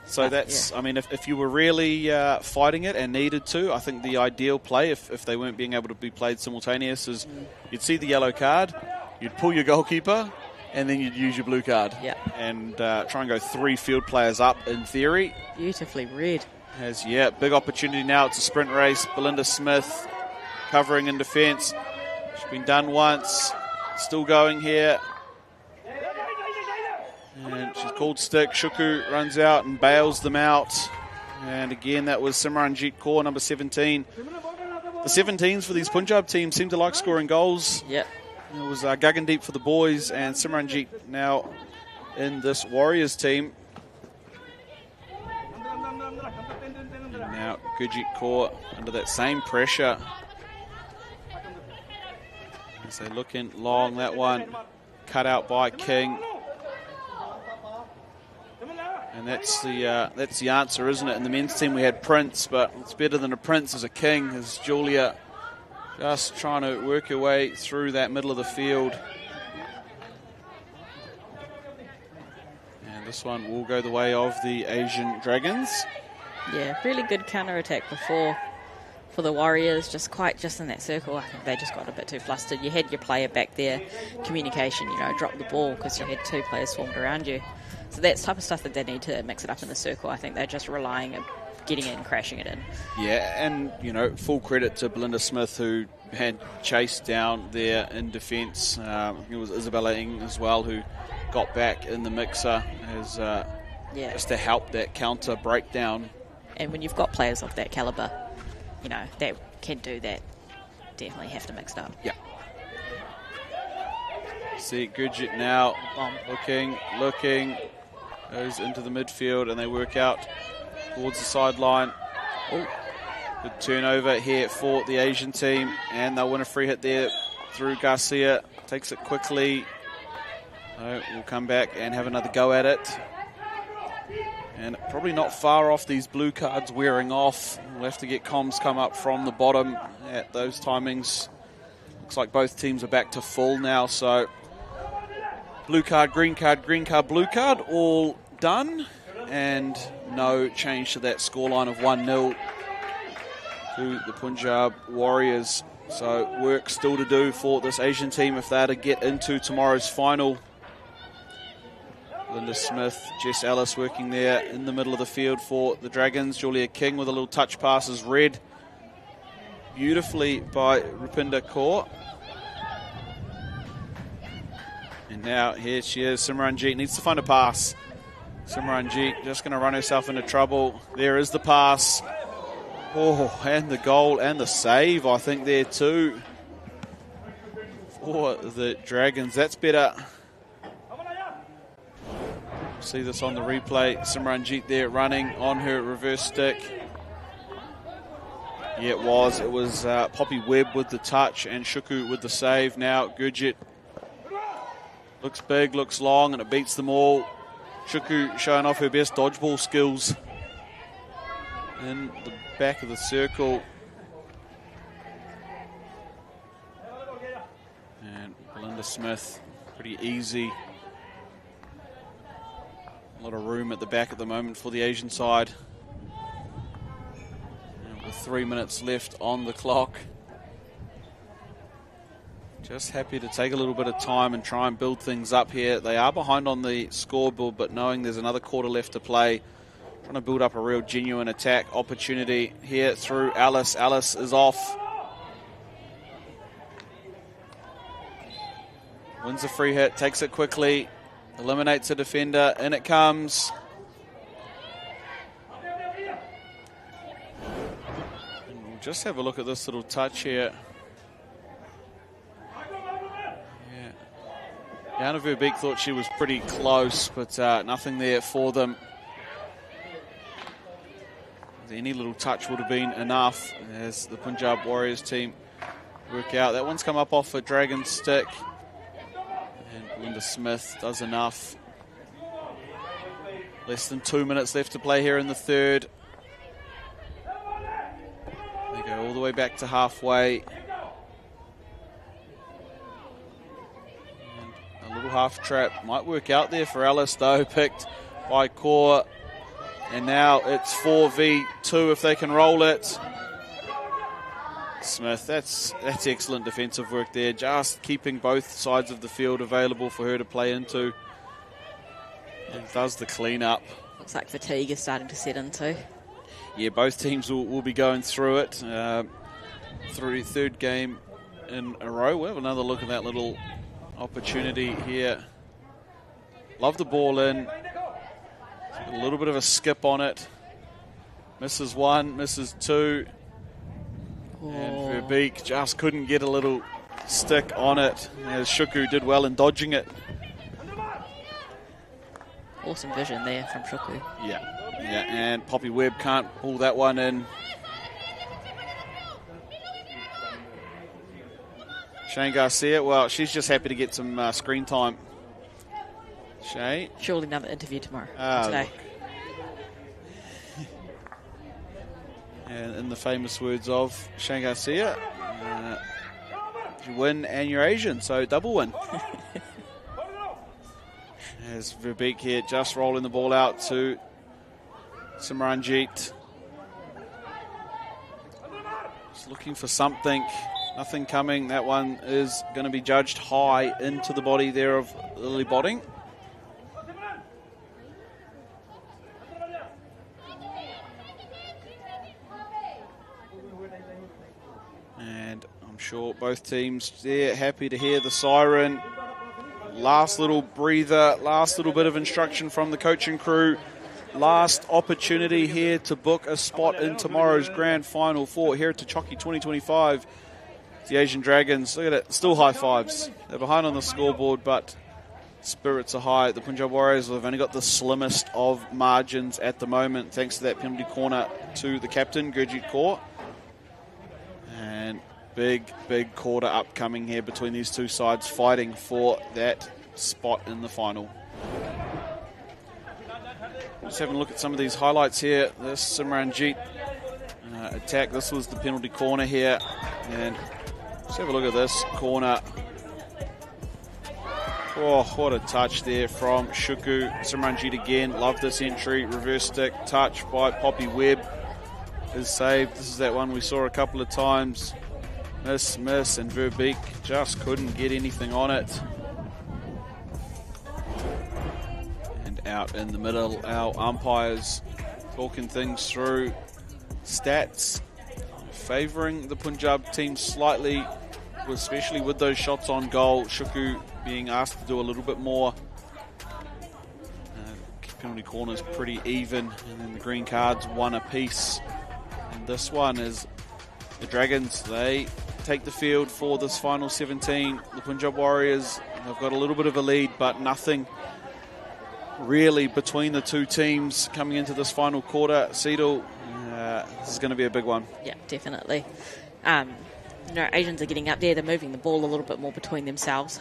Speaker 2: So that's, I mean, if you were really fighting it and needed to, I think the ideal play, if they weren't being able to be played simultaneous, is you'd see the yellow card, you'd pull your goalkeeper, and then you'd use your blue card.
Speaker 3: Yep.
Speaker 2: And try and go 3 field players up, in theory.
Speaker 3: Beautifully read.
Speaker 2: Big opportunity now. It's a sprint race. Belinda Smith covering in defence. She's been done once. Still going here. And she's called stick. Shuku runs out and bails them out. And again, that was Simranjit Kaur, number 17. The 17s for these Punjab teams seem to like scoring goals.
Speaker 3: Yep.
Speaker 2: It was Gagandeep for the boys, and Simranjit now in this Warriors team. Now Gurjit Kaur under that same pressure. As they look in long, that one cut out by King. And that's the answer, isn't it? In the men's team we had Prince, but it's better than a Prince as a King, as Julia just trying to work her way through that middle of the field. And this one will go the way of the Asian Dragons.
Speaker 3: Yeah, really good counter-attack before for the Warriors, just in that circle. I think they just got a bit too flustered. You had your player back there, communication, drop the ball because you had 2 players formed around you. So that's the type of stuff that they need to mix it up in the circle. I think they're just relying on getting it and crashing it in. Yeah,
Speaker 2: and, full credit to Belinda Smith, who had chased down there in defence. It was Isabella Ng as well, who got back in the mixer as
Speaker 3: Yeah.
Speaker 2: just to help that counter breakdown.
Speaker 3: And when you've got players of that calibre, you know, that can do that, definitely have to mix it up.
Speaker 2: Yeah. See Gudget now looking, goes into the midfield, and they work out towards the sideline. Oh, good turnover here for the Asian team, and they'll win a free hit there through Garcia. Takes it quickly. So we'll come back and have another go at it. And probably not far off these blue cards wearing off. We'll have to get comms come up from the bottom at those timings. Looks like both teams are back to full now, so blue card, green card, blue card, all done. And no change to that scoreline of 1-0 to the Punjab Warriors. So work still to do for this Asian team if they're to get into tomorrow's final. Linda Smith, Jess Ellis working there in the middle of the field for the Dragons. Julia King with a little touch pass is read beautifully by Rupinder Kaur. And now here she is, Simranjeet needs to find a pass. Simranjeet just going to run herself into trouble. There is the pass. Oh, and the goal and the save, I think, there too for the Dragons. That's better. See this on the replay. Simranjeet there running on her reverse stick. Yeah, it was. It was Poppy Webb with the touch and Shuku with the save. Now Gurjit looks big, looks long, and it beats them all. Shuku showing off her best dodgeball skills in the back of the circle. And Belinda Smith, pretty easy. A lot of room at the back at the moment for the Asian side. And with 3 minutes left on the clock. Just happy to take a little bit of time and try and build things up here. They are behind on the scoreboard, but knowing there's another quarter left to play, trying to build up a real genuine attack opportunity here through Alice. Alice is off. Wins a free hit, takes it quickly, eliminates a defender, in it comes. And we'll just have a look at this little touch here. Jana Verbeek thought she was pretty close, but nothing there for them. Any little touch would have been enough as the Punjab Warriors team work out. That one's come up off a Dragon stick. And Linda Smith does enough. Less than 2 minutes left to play here in the third. They go all the way back to halfway. And a little half trap might work out there for Alice, though, picked by Kaur. And now it's 4v2 if they can roll it. Smith, that's excellent defensive work there. Just keeping both sides of the field available for her to play into. And does the clean-up.
Speaker 3: Looks like fatigue is starting to set in too.
Speaker 2: Yeah, both teams will be going through it. Through third game in a row. We'll have another look at that little opportunity here. Love the ball in. A little bit of a skip on it. Misses one, misses two. Oh. And Verbeek just couldn't get a little stick on it, as Shuku did well in dodging it.
Speaker 3: Awesome vision there from Shuku.
Speaker 2: Yeah, and Poppy Webb can't pull that one in. Shane Garcia, well, she's just happy to get some screen time. Shane?
Speaker 3: Surely another interview tomorrow. Today.
Speaker 2: And in the famous words of Shane Garcia, you win and you're Asian, so double win. As Verbeek here just rolling the ball out to Simranjeet. Just looking for something. Nothing coming. That one is going to be judged high into the body there of Lily Botting. And I'm sure both teams there happy to hear the siren. Last little breather, last little bit of instruction from the coaching crew. last opportunity here to book a spot in tomorrow's grand final for Heritage Hockey 2025. The Asian Dragons, look at it, still high fives. They're behind on the scoreboard, but spirits are high. The Punjab Warriors have only got the slimmest of margins at the moment, thanks to that penalty corner to the captain, Gurjit Kaur. And big quarter upcoming here between these two sides, fighting for that spot in the final. Just having a look at some of these highlights here. This Simranjit attack. This was the penalty corner here. And let's have a look at this corner. Oh, what a touch there from Shuku. Simranjit again. Love this entry. Reverse stick touch by Poppy Webb is saved. This is that one we saw a couple of times. Miss, and Verbeek just couldn't get anything on it. And out in the middle, our umpires talking things through. Stats favouring the Punjab team slightly, especially with those shots on goal. Shuku being asked to do a little bit more. Penalty corners pretty even, and then the green cards one apiece. And this one is the Dragons. They take the field for this final 17. The Punjab Warriors, they've got a little bit of a lead, but nothing really between the two teams coming into this final quarter. Seedle, this is going to be a big one.
Speaker 3: Yeah, definitely. Asians are getting up there. They're moving the ball a little bit more between themselves.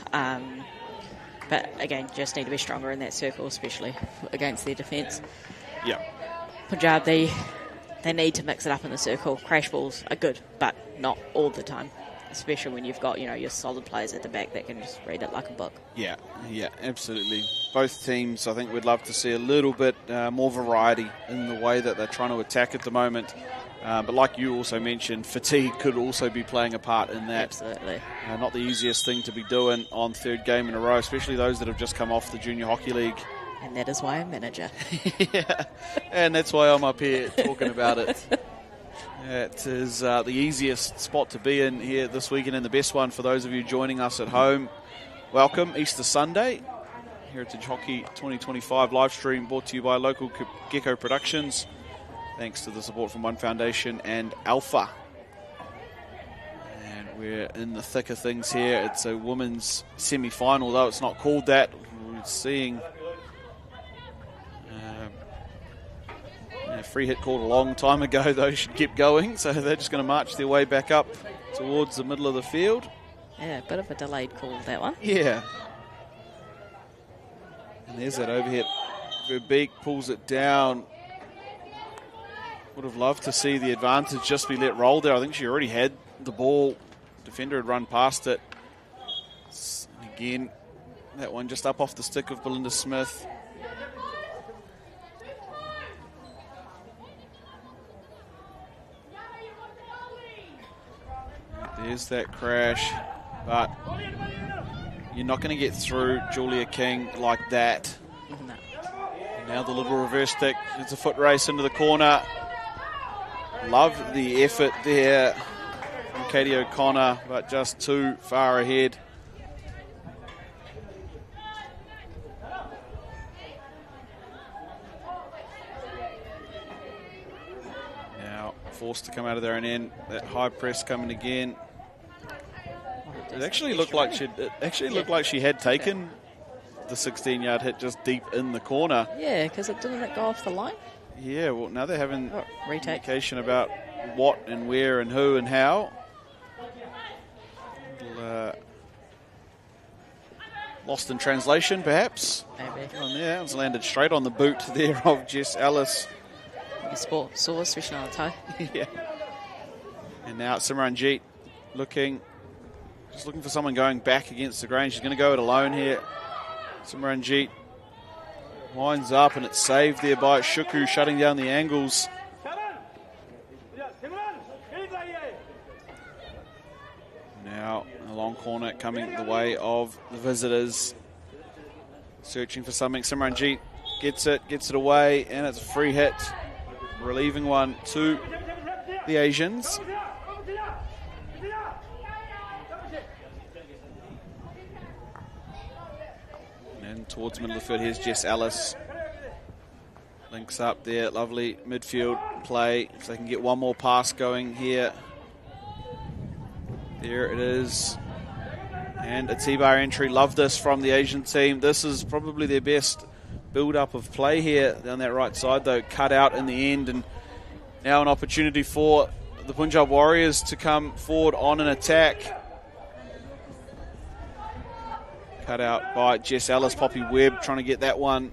Speaker 3: But again, just need to be stronger in that circle, especially against their defence.
Speaker 2: Yeah.
Speaker 3: Punjab, they need to mix it up in the circle. Crash balls are good, but not all the time, especially when you've got, your solid players at the back that can just read it like a book.
Speaker 2: Yeah, absolutely. Both teams, I think we'd love to see a little bit more variety in the way that they're trying to attack at the moment. But like you also mentioned, fatigue could also be playing a part in that.
Speaker 3: Absolutely.
Speaker 2: Not the easiest thing to be doing on third game in a row, especially those that have just come off the Junior Hockey League.
Speaker 3: And that is why I'm manager.
Speaker 2: Yeah, and that's why I'm up here talking about it. It is the easiest spot to be in here this weekend, and the best one for those of you joining us at home. Welcome, Easter Sunday. Heritage Hockey 2025 live stream brought to you by Local Gecko Productions. Thanks to the support from One Foundation and Alpha. And we're in the thick of things here. It's a women's semi-final, though it's not called that. We're seeing a free hit called a long time ago, though. Should keep going. So they're just going to march their way back up towards the middle of the field.
Speaker 3: Yeah, a bit of a delayed call, that one.
Speaker 2: Yeah. And there's that overhit. Verbeek pulls it down. Would have loved to see the advantage just be let roll there. I think she already had the ball. Defender had run past it. And again, that one just up off the stick of Belinda Smith. There's that crash. But you're not going to get through Julia King like that.
Speaker 3: No.
Speaker 2: Now the little reverse stick. It's a foot race into the corner. Love the effort there from Katie O'Connor, but just too far ahead. Now forced to come out of there and in. That high press coming again. It actually looked like she had taken the 16-yard hit just deep in the corner.
Speaker 3: Yeah, because it didn't go off the line.
Speaker 2: Yeah, well, now they're having
Speaker 3: retake.
Speaker 2: Communication about what and where and who and how. Lost in translation, perhaps.
Speaker 3: Maybe.
Speaker 2: On there, it's landed straight on the boot there of Jess Ellis.
Speaker 3: Sport sore, especially on the toe.
Speaker 2: Yeah. And now it's Simranjit looking for someone going back against the grain. She's going to go it alone here. Simranjit winds up, and it's saved there by Shuku, shutting down the angles. Now a long corner coming the way of the visitors. Searching for something. Simranjit gets it away, and it's a free hit. Relieving one to the Asians. And towards the middle of the field, here's Jess Ellis. Links up there, lovely midfield play. If they can get one more pass going here. There it is. And a T-bar entry. Love this from the Asian team. This is probably their best build-up of play here down that right side, though. Cut out in the end, and now an opportunity for the Punjab Warriors to come forward on an attack. Cut out by Jess Ellis. Poppy Webb trying to get that one,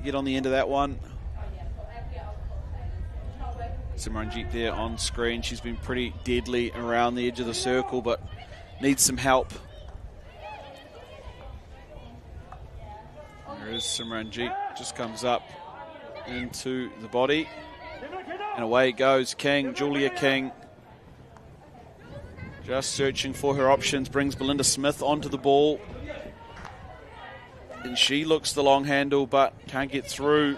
Speaker 2: get on the end of that one. Simranjeet there on screen. She's been pretty deadly around the edge of the circle, but needs some help. There is Simranjeet. Just comes up into the body. And away goes King, Julia King. Just searching for her options. Brings Belinda Smith onto the ball. And she looks the long handle, but can't get through.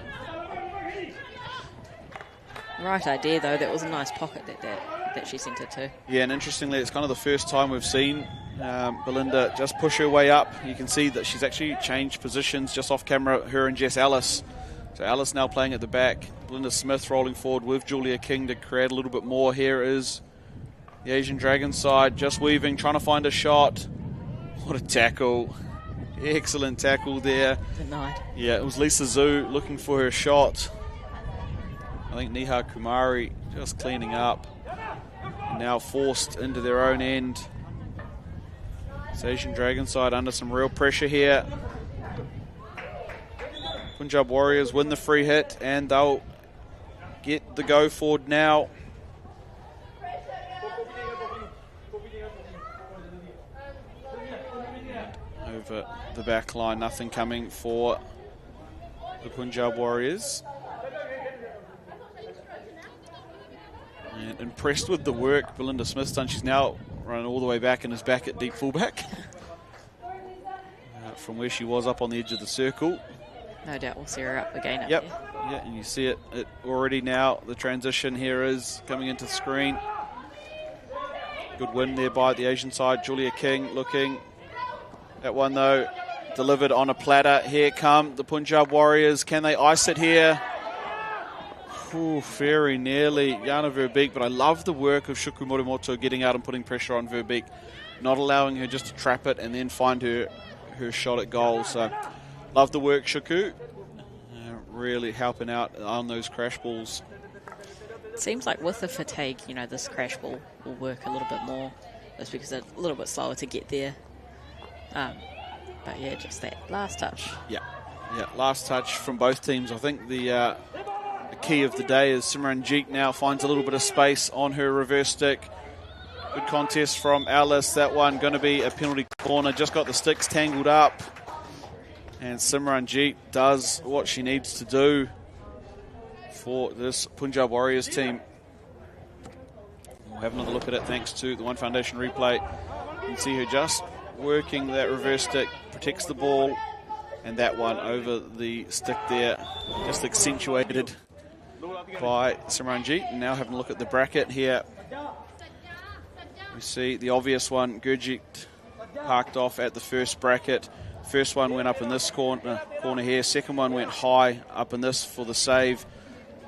Speaker 3: Right idea, though. That was a nice pocket that she sent it to.
Speaker 2: Yeah, and interestingly, it's kind of the first time we've seen Belinda just push her way up. You can see that she's actually changed positions just off camera, her and Jess Ellis. So Ellis now playing at the back. Belinda Smith rolling forward with Julia King to create a little bit more. Here is the Asian Dragon side, just weaving, trying to find a shot. What a tackle. Excellent tackle there.
Speaker 3: Denied.
Speaker 2: Yeah, it was Lisa Zhu looking for her shot. I think Neha Kumari just cleaning up. Now forced into their own end. It's Asian Dragon side under some real pressure here. Punjab Warriors win the free hit and they'll get the go forward now. Over the back line, nothing coming for the Punjab Warriors. And impressed with the work Belinda Smith's done. She's now running all the way back and is back at deep fullback from where she was up on the edge of the circle.
Speaker 3: No doubt we'll see her up again up
Speaker 2: Yep.
Speaker 3: there.
Speaker 2: Yeah, and you see it already now. The transition here is coming into the screen. Good win there by the Asian side. Julia King looking. That one, though, delivered on a platter. Here come the Punjab Warriors. Can they ice it here? Ooh, very nearly. Yana Verbeek, but I love the work of Shuku Morimoto getting out and putting pressure on Verbeek, not allowing her just to trap it and then find her shot at goal. So, love the work, Shuku. Really helping out on those crash balls.
Speaker 3: It seems like with the fatigue, this crash ball will work a little bit more. Just because it's a little bit slower to get there. But yeah, just that last touch.
Speaker 2: Yeah, last touch from both teams. I think the key of the day is Simranjeet now finds a little bit of space on her reverse stick. Good contest from Alice. That one going to be a penalty corner. Just got the sticks tangled up. And Simranjeet does what she needs to do for this Punjab Warriors team. We'll have another look at it thanks to the One Foundation replay. You can see her just working that reverse stick, protects the ball, and that one over the stick there, just accentuated by Simranjeet. And now having a look at the bracket here, we see the obvious one, Gurjit parked off at the first bracket. First one went up in this corner here, second one went high up in this for the save.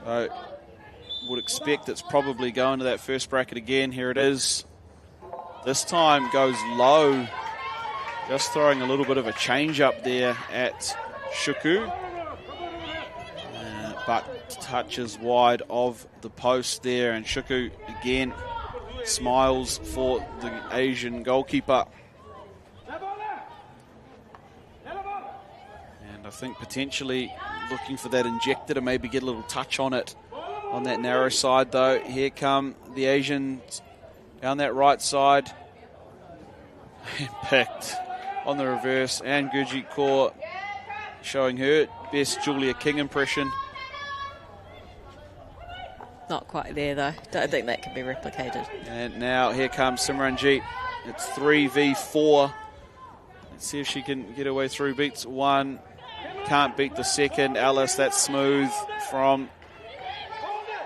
Speaker 2: Would expect it's probably going to that first bracket again. Here it is. This time goes low. Just throwing a little bit of a change up there at Shuku. But touches wide of the post there. And Shuku again smiles for the Asian goalkeeper. And I think potentially looking for that injector to maybe get a little touch on it. On that narrow side though. Here come the Asians down that right side. And picked on the reverse, and Gurjit Kaur showing her best Julia King impression.
Speaker 3: Not quite there though. Don't think that can be replicated.
Speaker 2: And now here comes Simranjeet. It's 3v4. Let's see if she can get her way through. Beats one, can't beat the second. Alice, that's smooth from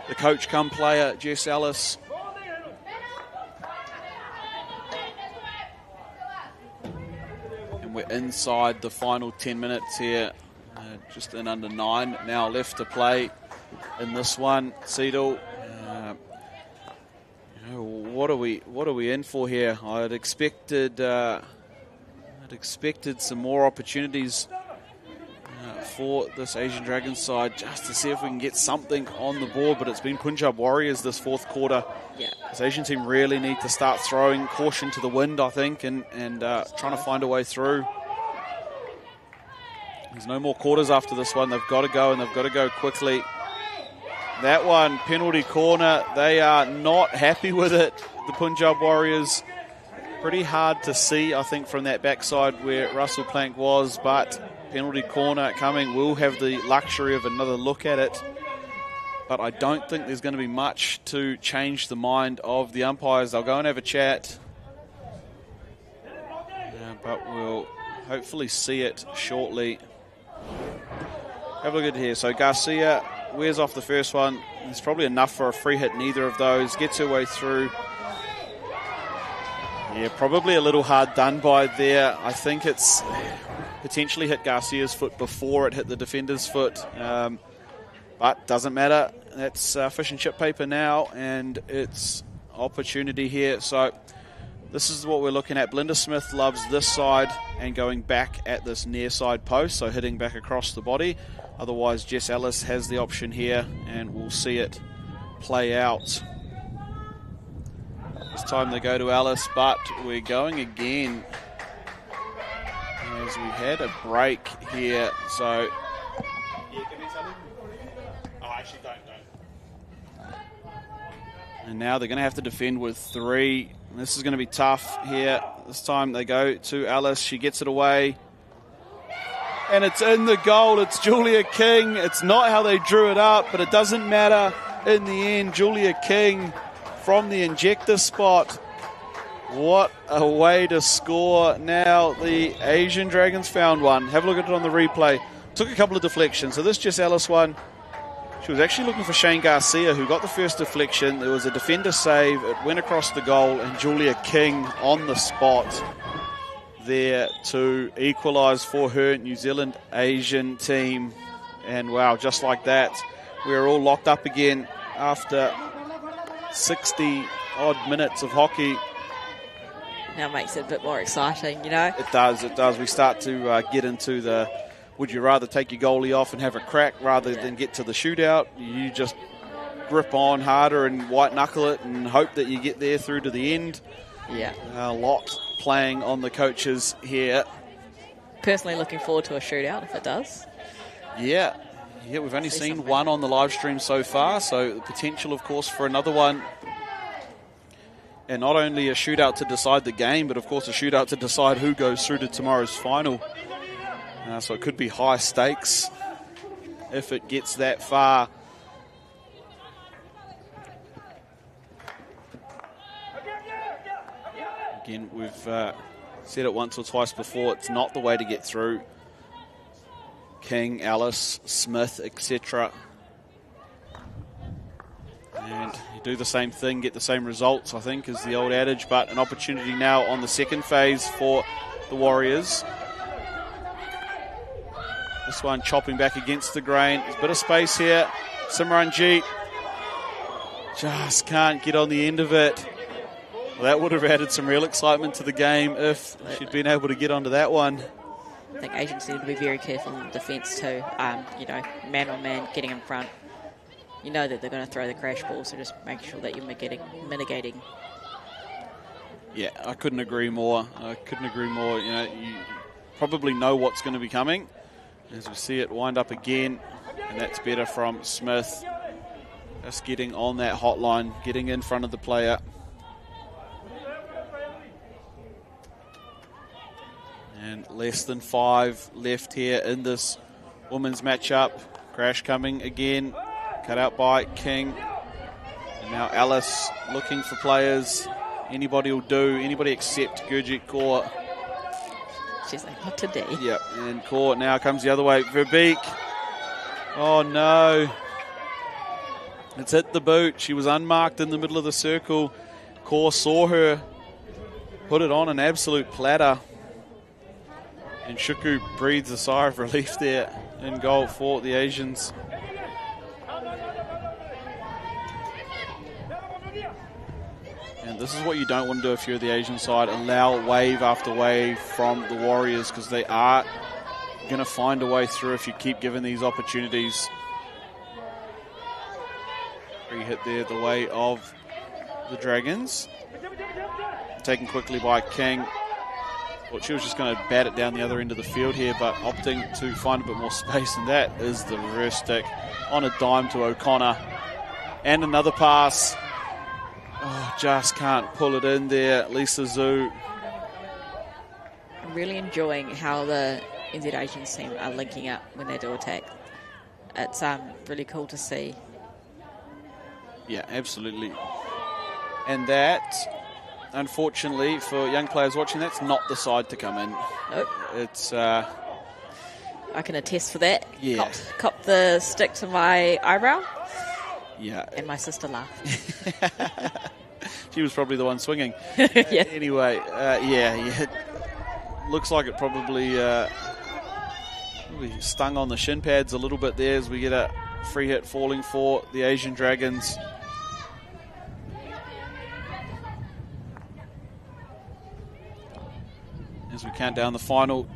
Speaker 2: the coach come player, Jess Ellis. We're inside the final 10 minutes here, just in under 9 now left to play. in this one. Seedle, what are we in for here? I'd expected some more opportunities for this Asian Dragons side, just to see if we can get something on the board, but it's been Punjab Warriors this fourth quarter.
Speaker 3: Yeah.
Speaker 2: This Asian team really need to start throwing caution to the wind, I think, and trying to find a way through. There's no more quarters after this one. They've got to go, and they've got to go quickly. That one, penalty corner, they are not happy with it, the Punjab Warriors. Pretty hard to see, I think, from that backside where Russell Plank was, but penalty corner coming. We'll have the luxury of another look at it, but I don't think there's going to be much to change the mind of the umpires. They'll go and have a chat, but we'll hopefully see it shortly. Have a look at here. So Garcia wears off the first one. It's probably enough for a free hit. Neither of those gets her way through. Yeah, probably a little hard done by there. I think it's potentially hit Garcia's foot before it hit the defender's foot. But doesn't matter. That's fish and chip paper now, and it's opportunity here. So this is what we're looking at. Belinda Smith loves this side and going back at this near side post, so hitting back across the body. Otherwise, Jess Ellis has the option here, and we'll see it play out. This time they go to Ellis, but we're going again as we had a break here. So, yeah, give me something. Oh, actually, don't. And now they're going to have to defend with 3. This is going to be tough here. This time they go to Alice. She gets it away. And it's in the goal. It's Julia King. It's not how they drew it up, but it doesn't matter in the end. Julia King from the injector spot. What a way to score. Now the Asian Dragons found one. Have a look at it on the replay. Took a couple of deflections. So this Jess Ellis one, she was actually looking for Shane Garcia, who got the first deflection. There was a defender save. It went across the goal, and Julia King on the spot there to equalise for her New Zealand Asian team. And wow, just like that, we're all locked up again after 60 odd minutes of hockey.
Speaker 3: Now it makes it a bit more exciting, you know?
Speaker 2: It does. We start to get into the, would you rather take your goalie off and have a crack rather than get to the shootout? You just grip on harder and white knuckle it and hope that you get there through to the end.
Speaker 3: Yeah.
Speaker 2: A lot playing on the coaches here.
Speaker 3: Personally looking forward to a shootout if it does.
Speaker 2: Yeah, we've only seen one on the live stream so far, so the potential, of course, for another one. And not only a shootout to decide the game, but of course a shootout to decide who goes through to tomorrow's final. So it could be high stakes if it gets that far. Again, we've said it once or twice before, it's not the way to get through. King, Alice, Smith, etc. And you do the same thing, get the same results, I think, is the old adage. But an opportunity now on the second phase for the Warriors. This one chopping back against the grain. There's a bit of space here. Simranjeet just can't get on the end of it. Well, that would have added some real excitement to the game if she'd been able to get onto that one.
Speaker 3: I think Asians need to be very careful in defence too. You know, man on man, getting in front. You know that they're going to throw the crash ball, so just make sure that you're mitigating.
Speaker 2: Yeah, I couldn't agree more. You know, you probably know what's going to be coming. As we see it wind up again, and that's better from Smith. Just getting on that hotline, getting in front of the player. And less than 5 left here in this women's matchup. Crash coming again, cut out by King. And now Alice looking for players. Anybody will do, anybody except Gurjit Kaur.
Speaker 3: She's like, not today.
Speaker 2: Yep, and Kaur now comes the other way. Verbeek. Oh no. It's hit the boot. She was unmarked in the middle of the circle. Kaur saw her, put it on an absolute platter. And Shuku breathes a sigh of relief there in goal for the Asians. this is what you don't want to do if you're the Asian side. Allow wave after wave from the Warriors, because they are going to find a way through if you keep giving these opportunities. Free hit there the way of the Dragons. Taken quickly by King. Thought she was just going to bat it down the other end of the field here, but opting to find a bit more space, and that is the reverse stick on a dime to O'Connor. And another pass. Oh, just can't pull it in there. Lisa Zhu.
Speaker 3: I'm really enjoying how the NZHH team are linking up when they do attack. It's really cool to see.
Speaker 2: Yeah, absolutely. And that, unfortunately, for young players watching, that's not the side to come in.
Speaker 3: Nope.
Speaker 2: It's...
Speaker 3: I can attest for that.
Speaker 2: Yeah.
Speaker 3: Cop the stick to my eyebrow.
Speaker 2: Yeah.
Speaker 3: And my sister laughed.
Speaker 2: She was probably the one swinging.
Speaker 3: Yeah.
Speaker 2: Anyway, yeah. Looks like it probably stung on the shin pads a little bit there as we get a free hit falling for the Asian Dragons. As we count down the final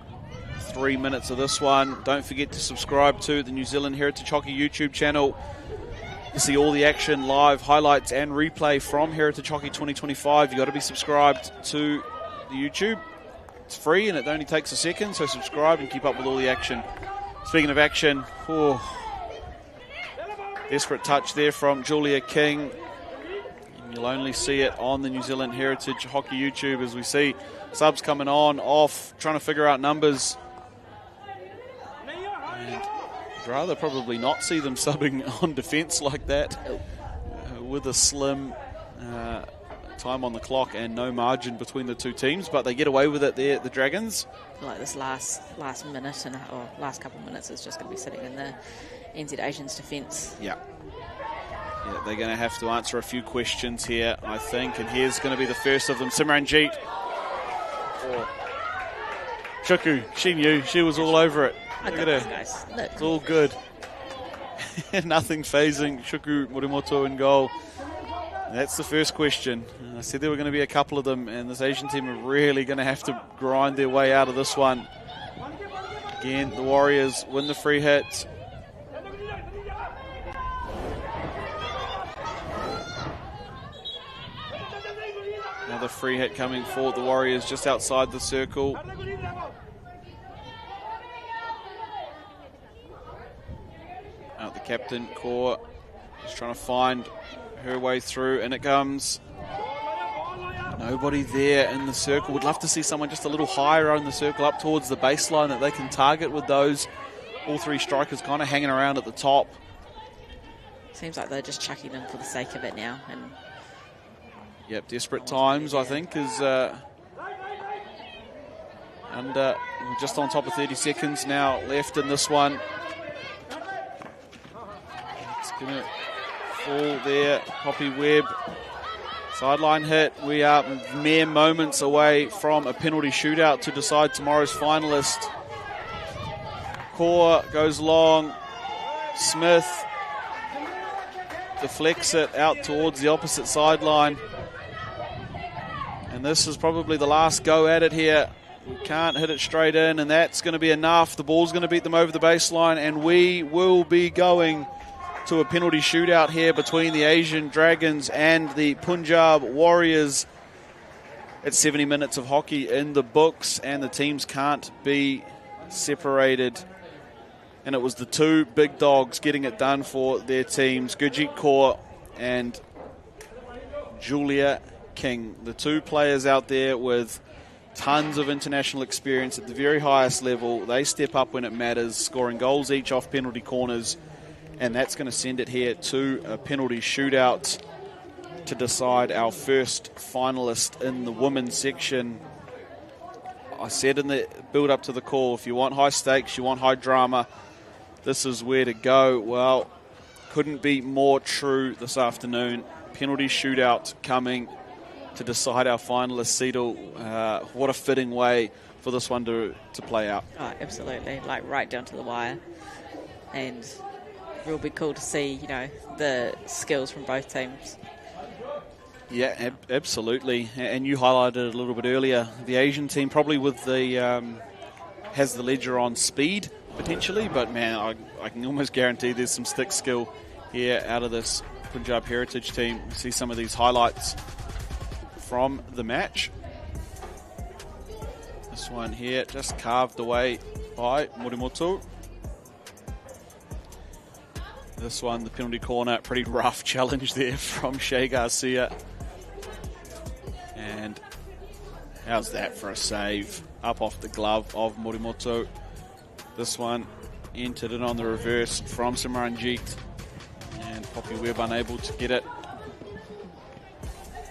Speaker 2: 3 minutes of this one, don't forget to subscribe to the New Zealand Heritage Hockey YouTube channel to see all the action, live highlights and replay from Heritage Hockey 2025. You've got to be subscribed to the YouTube. It's free and it only takes a second, so subscribe and keep up with all the action. Speaking of action, desperate touch there from Julia King. And you'll only see it on the New Zealand Heritage Hockey YouTube as we see subs coming on, off, trying to figure out numbers. And I'd rather probably not see them subbing on defence like that with a slim time on the clock and no margin between the two teams, but they get away with it there, the Dragons.
Speaker 3: Like this last minute or last couple of minutes is just going to be sitting in the NZH's defence.
Speaker 2: Yeah, they're going to have to answer a few questions here, I think, and here's going to be the first of them. Simranjeet. Shuku, she knew, she was all over it. Look at her.
Speaker 3: Guys. Look.
Speaker 2: It's all good. Nothing phasing Shuku Morimoto in goal. That's the first question. I said there were going to be a couple of them, and this Asian team are really going to have to grind their way out of this one. Again, the Warriors win the free hit. Another free hit coming for the Warriors just outside the circle. Out the captain, Kaur, just trying to find her way through, and it comes. Nobody there in the circle. Would love to see someone just a little higher on the circle, up towards the baseline that they can target with those. All three strikers kind of hanging around at the top.
Speaker 3: Seems like they're just chucking them for the sake of it now. And
Speaker 2: yep, desperate times, I think, is under just on top of 30 seconds now left in this one. It's going to fall there. Poppy Webb, sideline hit. We are mere moments away from a penalty shootout to decide tomorrow's finalist. Kaur goes long. Smith deflects it out towards the opposite sideline. And this is probably the last go at it here. We can't hit it straight in, and that's going to be enough. The ball's going to beat them over the baseline, and we will be going to a penalty shootout here between the Asian Dragons and the Punjab Warriors. It's 70 minutes of hockey in the books, and the teams can't be separated. And it was the two big dogs getting it done for their teams, Gurjeet Kaur and Julia King. The two players out there with tons of international experience at the very highest level. They step up when it matters, scoring goals each off penalty corners. And that's going to send it here to a penalty shootout to decide our first finalist in the women's section. I said in the build-up to the call, if you want high stakes, you want high drama, this is where to go. Well, couldn't be more true this afternoon. Penalty shootout coming to decide our finalist, Seedle. What a fitting way for this one to play out.
Speaker 3: oh, absolutely, like right down to the wire. And it will be cool to see, the skills from both teams.
Speaker 2: Yeah, absolutely. And you highlighted it a little bit earlier. The Asian team probably with the has the ledger on speed potentially, but man, I can almost guarantee there's some stick skill here out of this Punjab Heritage team. We see some of these highlights from the match. This one here just carved away by Morimoto. This one, the penalty corner, pretty rough challenge there from Shea Garcia. And how's that for a save? Up off the glove of Morimoto. This one entered it on the reverse from Simranjit. And Poppy Webb unable to get it.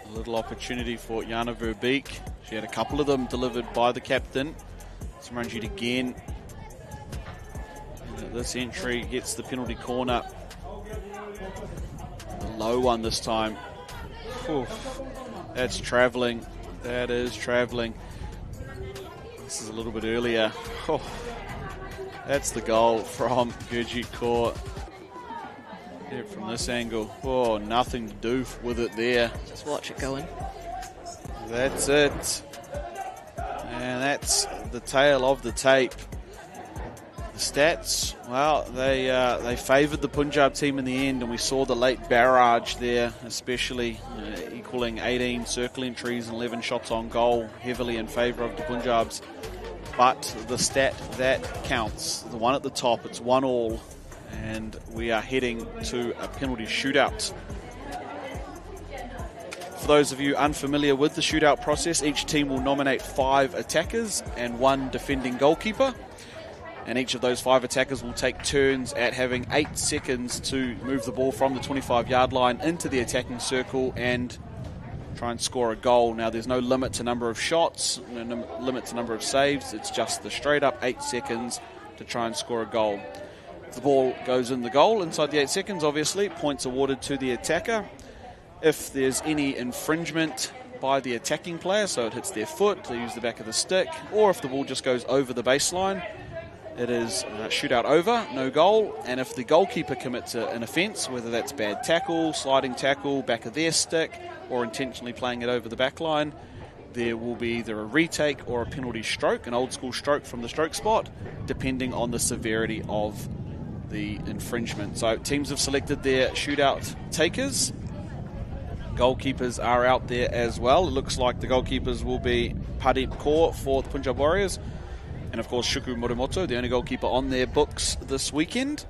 Speaker 2: A little opportunity for Jana Verbeek. She had a couple of them delivered by the captain. Simranjit again. And this entry gets the penalty corner. The low one this time. Oof. That's travelling. That is travelling. This is a little bit earlier. Oh, that's the goal from Gurjit Kaur. Yeah, from this angle. Oh, nothing to do with it there.
Speaker 3: Just watch it go in.
Speaker 2: That's it. And that's the tale of the tape. The stats, well, they favoured the Punjab team in the end, and we saw the late barrage there, especially equaling 18 circle entries and 11 shots on goal, heavily in favour of the Punjabs. But the stat that counts, the one at the top, it's 1-1, and we are heading to a penalty shootout. For those of you unfamiliar with the shootout process, each team will nominate 5 attackers and 1 defending goalkeeper. And each of those 5 attackers will take turns at having 8 seconds to move the ball from the 25-yard line into the attacking circle and try and score a goal. Now, there's no limit to number of shots, no limit to number of saves. It's just the straight-up 8 seconds to try and score a goal. If the ball goes in the goal inside the 8 seconds, obviously, points awarded to the attacker. If there's any infringement by the attacking player, so it hits their foot, they use the back of the stick, or if the ball just goes over the baseline, it is shootout over, no goal. And if the goalkeeper commits an offence, whether that's bad tackle, sliding tackle, back of their stick, or intentionally playing it over the back line, there will be either a retake or a penalty stroke, an old school stroke from the stroke spot, depending on the severity of the infringement. So teams have selected their shootout takers. Goalkeepers are out there as well. It looks like the goalkeepers will be Pradeep Kaur for the Punjab Warriors, and of course Shukru Morimoto, the only goalkeeper on their books this weekend.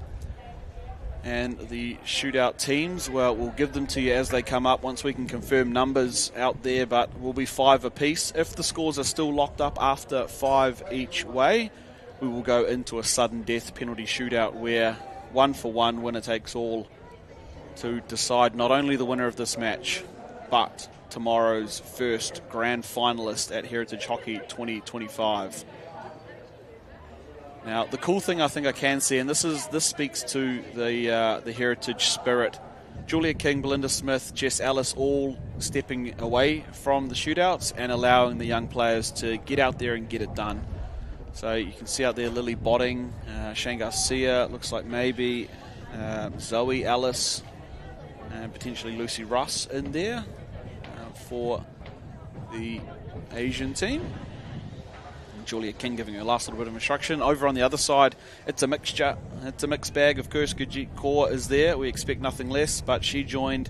Speaker 2: And the shootout teams, well, we'll give them to you as they come up once we can confirm numbers out there, but will be 5 apiece. If the scores are still locked up after 5 each way, we will go into a sudden death penalty shootout where 1 for 1, winner takes all, to decide not only the winner of this match, but tomorrow's first grand finalist at Heritage Hockey 2025. Now, the cool thing I think I can see, and this speaks to the Heritage spirit, Julia King, Belinda Smith, Jess Ellis all stepping away from the shootouts and allowing the young players to get out there and get it done. So you can see out there Lily Botting, Shane Garcia, looks like maybe Zoe Ellis, and potentially Lucy Russ in there for the Asian team. Julia King giving her last little bit of instruction. Over on the other side, it's a mixture. It's a mixed bag. Of course, Gurjit Kaur is there. We expect nothing less, but she joined,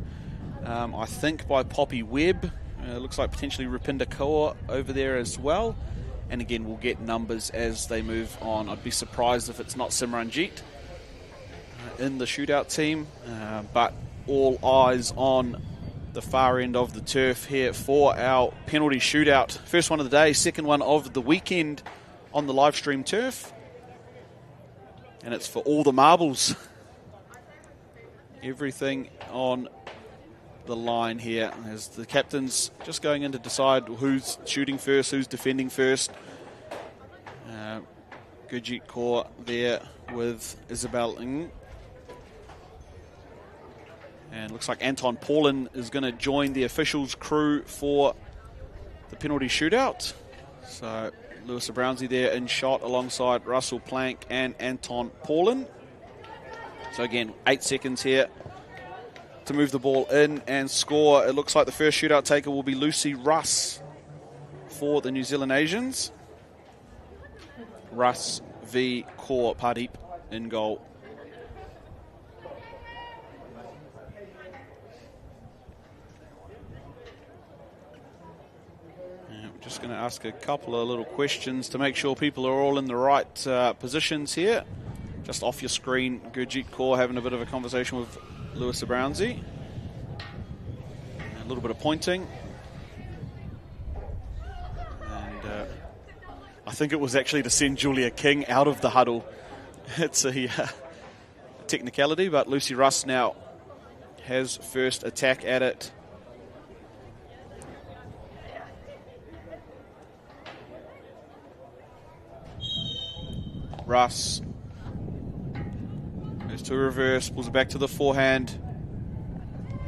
Speaker 2: I think, by Poppy Webb. Looks like potentially Rupinder Kaur over there as well. And again, we'll get numbers as they move on. I'd be surprised if it's not Simranjit in the shootout team, but all eyes on the far end of the turf here for our penalty shootout. First one of the day, second one of the weekend on the live stream turf. And it's for all the marbles. Everything on the line here as the captain's just going in to decide who's shooting first, who's defending first. Gurjit Kaur there with Isabel Ng. And looks like Anton Paulin is going to join the officials' crew for the penalty shootout. So Lewis Abrownsy there in shot alongside Russell Plank and Anton Paulin. So again, 8 seconds here to move the ball in and score. It looks like the first shootout taker will be Lucy Russ for the New Zealand Asians. Russ v. Kaur Pardeep in goal. And we're just going to ask a couple of little questions to make sure people are all in the right positions here. Just off your screen, Gurjit Kaur having a bit of a conversation with Lewis Brownsy. A little bit of pointing. And I think it was actually to send Julia King out of the huddle. It's a technicality, but Lucy Russ now has first attack at it. Russ goes to reverse, pulls it back to the forehand,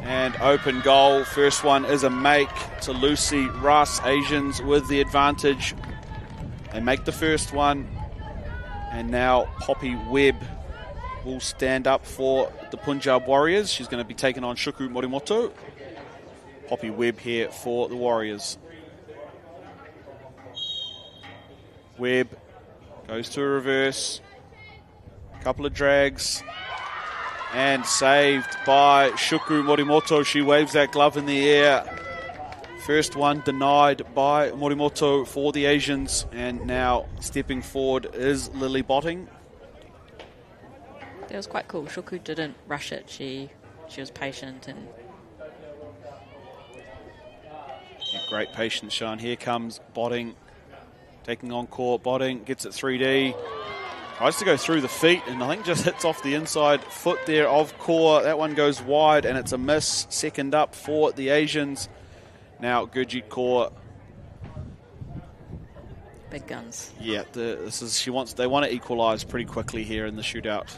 Speaker 2: and open goal. First one is a make to Lucy Russ. Asians with the advantage. They make the first one, and now Poppy Webb will stand up for the Punjab Warriors. She's going to be taking on Shuku Morimoto. Poppy Webb here for the Warriors. Webb goes to a reverse, a couple of drags, and saved by Shuku Morimoto. She waves that glove in the air. First one denied by Morimoto for the Asians, and now stepping forward is Lily Botting.
Speaker 3: That was quite cool. Shuku didn't rush it. She was patient and
Speaker 2: great patience shown. Here comes Botting taking on court. Botting gets it 3D. Tries to go through the feet, and I think just hits off the inside foot there of Kaur. That one goes wide, and it's a miss. Second up for the Asians. Now Gurjit Kaur.
Speaker 3: big guns.
Speaker 2: Yeah, they want to equalise pretty quickly here in the shootout,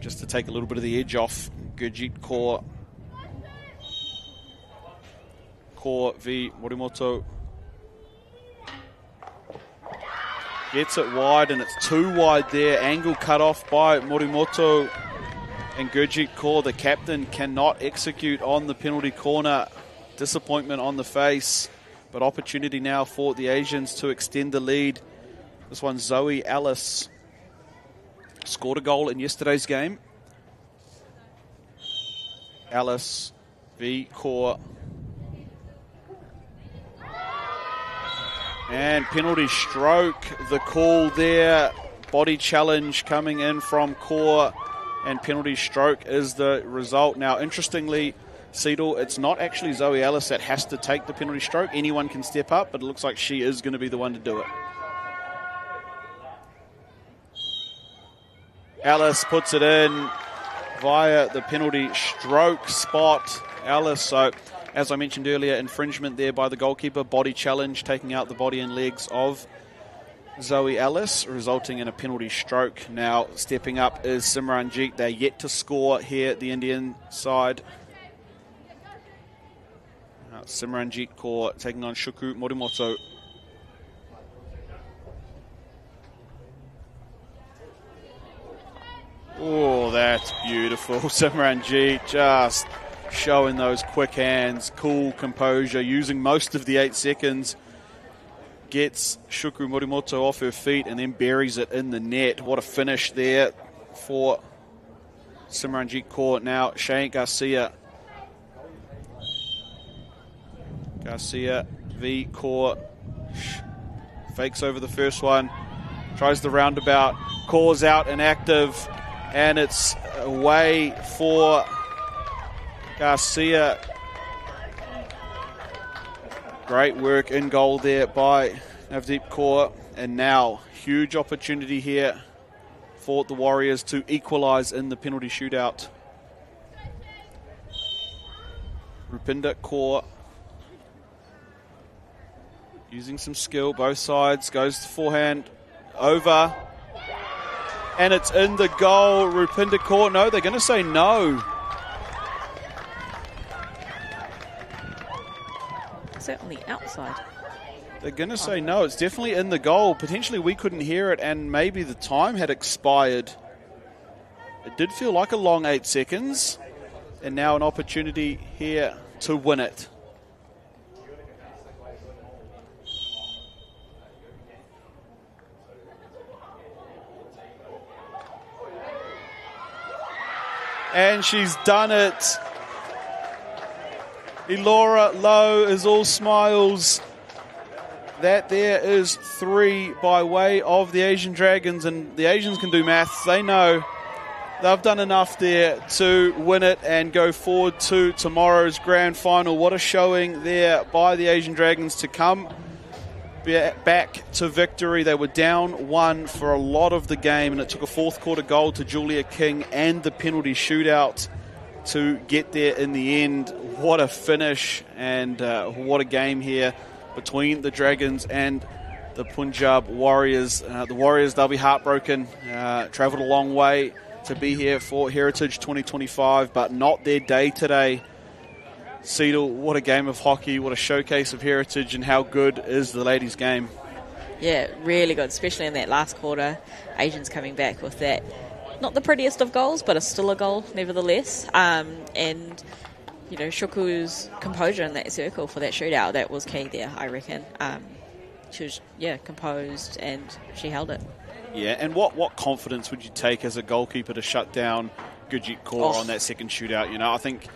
Speaker 2: just to take a little bit of the edge off. Gurjit Kaur. Kaur v Morimoto. Gets it wide, and it's too wide there. Angle cut off by Morimoto. And Gurjit Kaur, the captain, cannot execute on the penalty corner. Disappointment on the face, but opportunity now for the Asians to extend the lead. This one, Zoe Alice, scored a goal in yesterday's game. Alice v Kaur. And penalty stroke, the call there. Body challenge coming in from Kaur, and penalty stroke is the result. Now, interestingly, Seidel, it's not actually Zoe Alice that has to take the penalty stroke. Anyone can step up, but it looks like she is going to be the one to do it. Alice puts it in via the penalty stroke spot. Alice, so as I mentioned earlier, infringement there by the goalkeeper. Body challenge, taking out the body and legs of Zoe Alice, resulting in a penalty stroke. Now stepping up is Simranjeet. They're yet to score here, the Indian side. Simranjeet Kaur taking on Shuku Morimoto. Oh, that's beautiful. Simranjeet just showing those quick hands, cool composure, using most of the 8 seconds. Gets Shuku Morimoto off her feet and then buries it in the net. What a finish there for Simranjeet Kaur. Now Shane Garcia. Garcia v Kaur. Fakes over the first one. Tries the roundabout. Kaur's out inactive. And it's away for Garcia. Great work in goal there by Navdeep Kaur. And now, huge opportunity here for the Warriors to equalise in the penalty shootout. Rupinder Kaur using some skill, both sides, goes to forehand, over, and it's in the goal. Rupinder Kaur, no, they're going to say no.
Speaker 3: Is that on the outside?
Speaker 2: They're going to say no. It's definitely in the goal. Potentially we couldn't hear it, and maybe the time had expired. It did feel like a long 8 seconds. And now an opportunity here to win it. And she's done it. Elora Lowe is all smiles. That there is 3 by way of the Asian Dragons, and the Asians can do maths. They know they've done enough there to win it and go forward to tomorrow's grand final. What a showing there by the Asian Dragons to come back to victory. They were down 1 for a lot of the game, and it took a fourth quarter goal to Julia King and the penalty shootout to get there in the end. What a finish, and what a game here between the Dragons and the Punjab Warriors. The Warriors, they'll be heartbroken. Travelled a long way to be here for Heritage 2025, but not their day today. Seidel, what a game of hockey, what a showcase of Heritage, and how good is the ladies' game?
Speaker 3: Yeah, really good, especially in that last quarter. Asians coming back with that, not the prettiest of goals, but it's still a goal nevertheless. And, you know, Shuku's composure in that circle for that shootout, that was key there, I reckon. She was, composed, and she held it.
Speaker 2: Yeah, and what confidence would you take as a goalkeeper to shut down Gurjit Kaur on that second shootout? You know, I think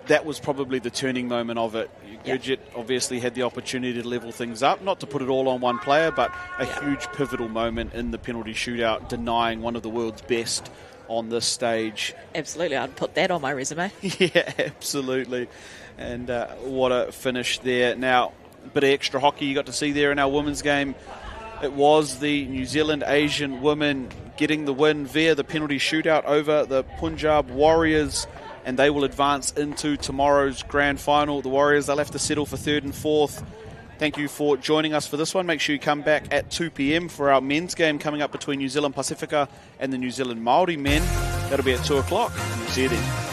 Speaker 2: that was probably the turning moment of it. Gurjit obviously had the opportunity to level things up, not to put it all on one player, but a huge pivotal moment in the penalty shootout, denying one of the world's best on this stage.
Speaker 3: Absolutely, I'd put that on my resume.
Speaker 2: Yeah, absolutely. And what a finish there. Now, a bit of extra hockey you got to see there in our women's game. It was the New Zealand Asian women getting the win via the penalty shootout over the Punjab Warriors, and they will advance into tomorrow's grand final. The Warriors, they'll have to settle for 3rd and 4th. Thank you for joining us for this one. Make sure you come back at 2 p.m. for our men's game coming up between New Zealand Pacifica and the New Zealand Māori men. That'll be at 2 o'clock. See you then.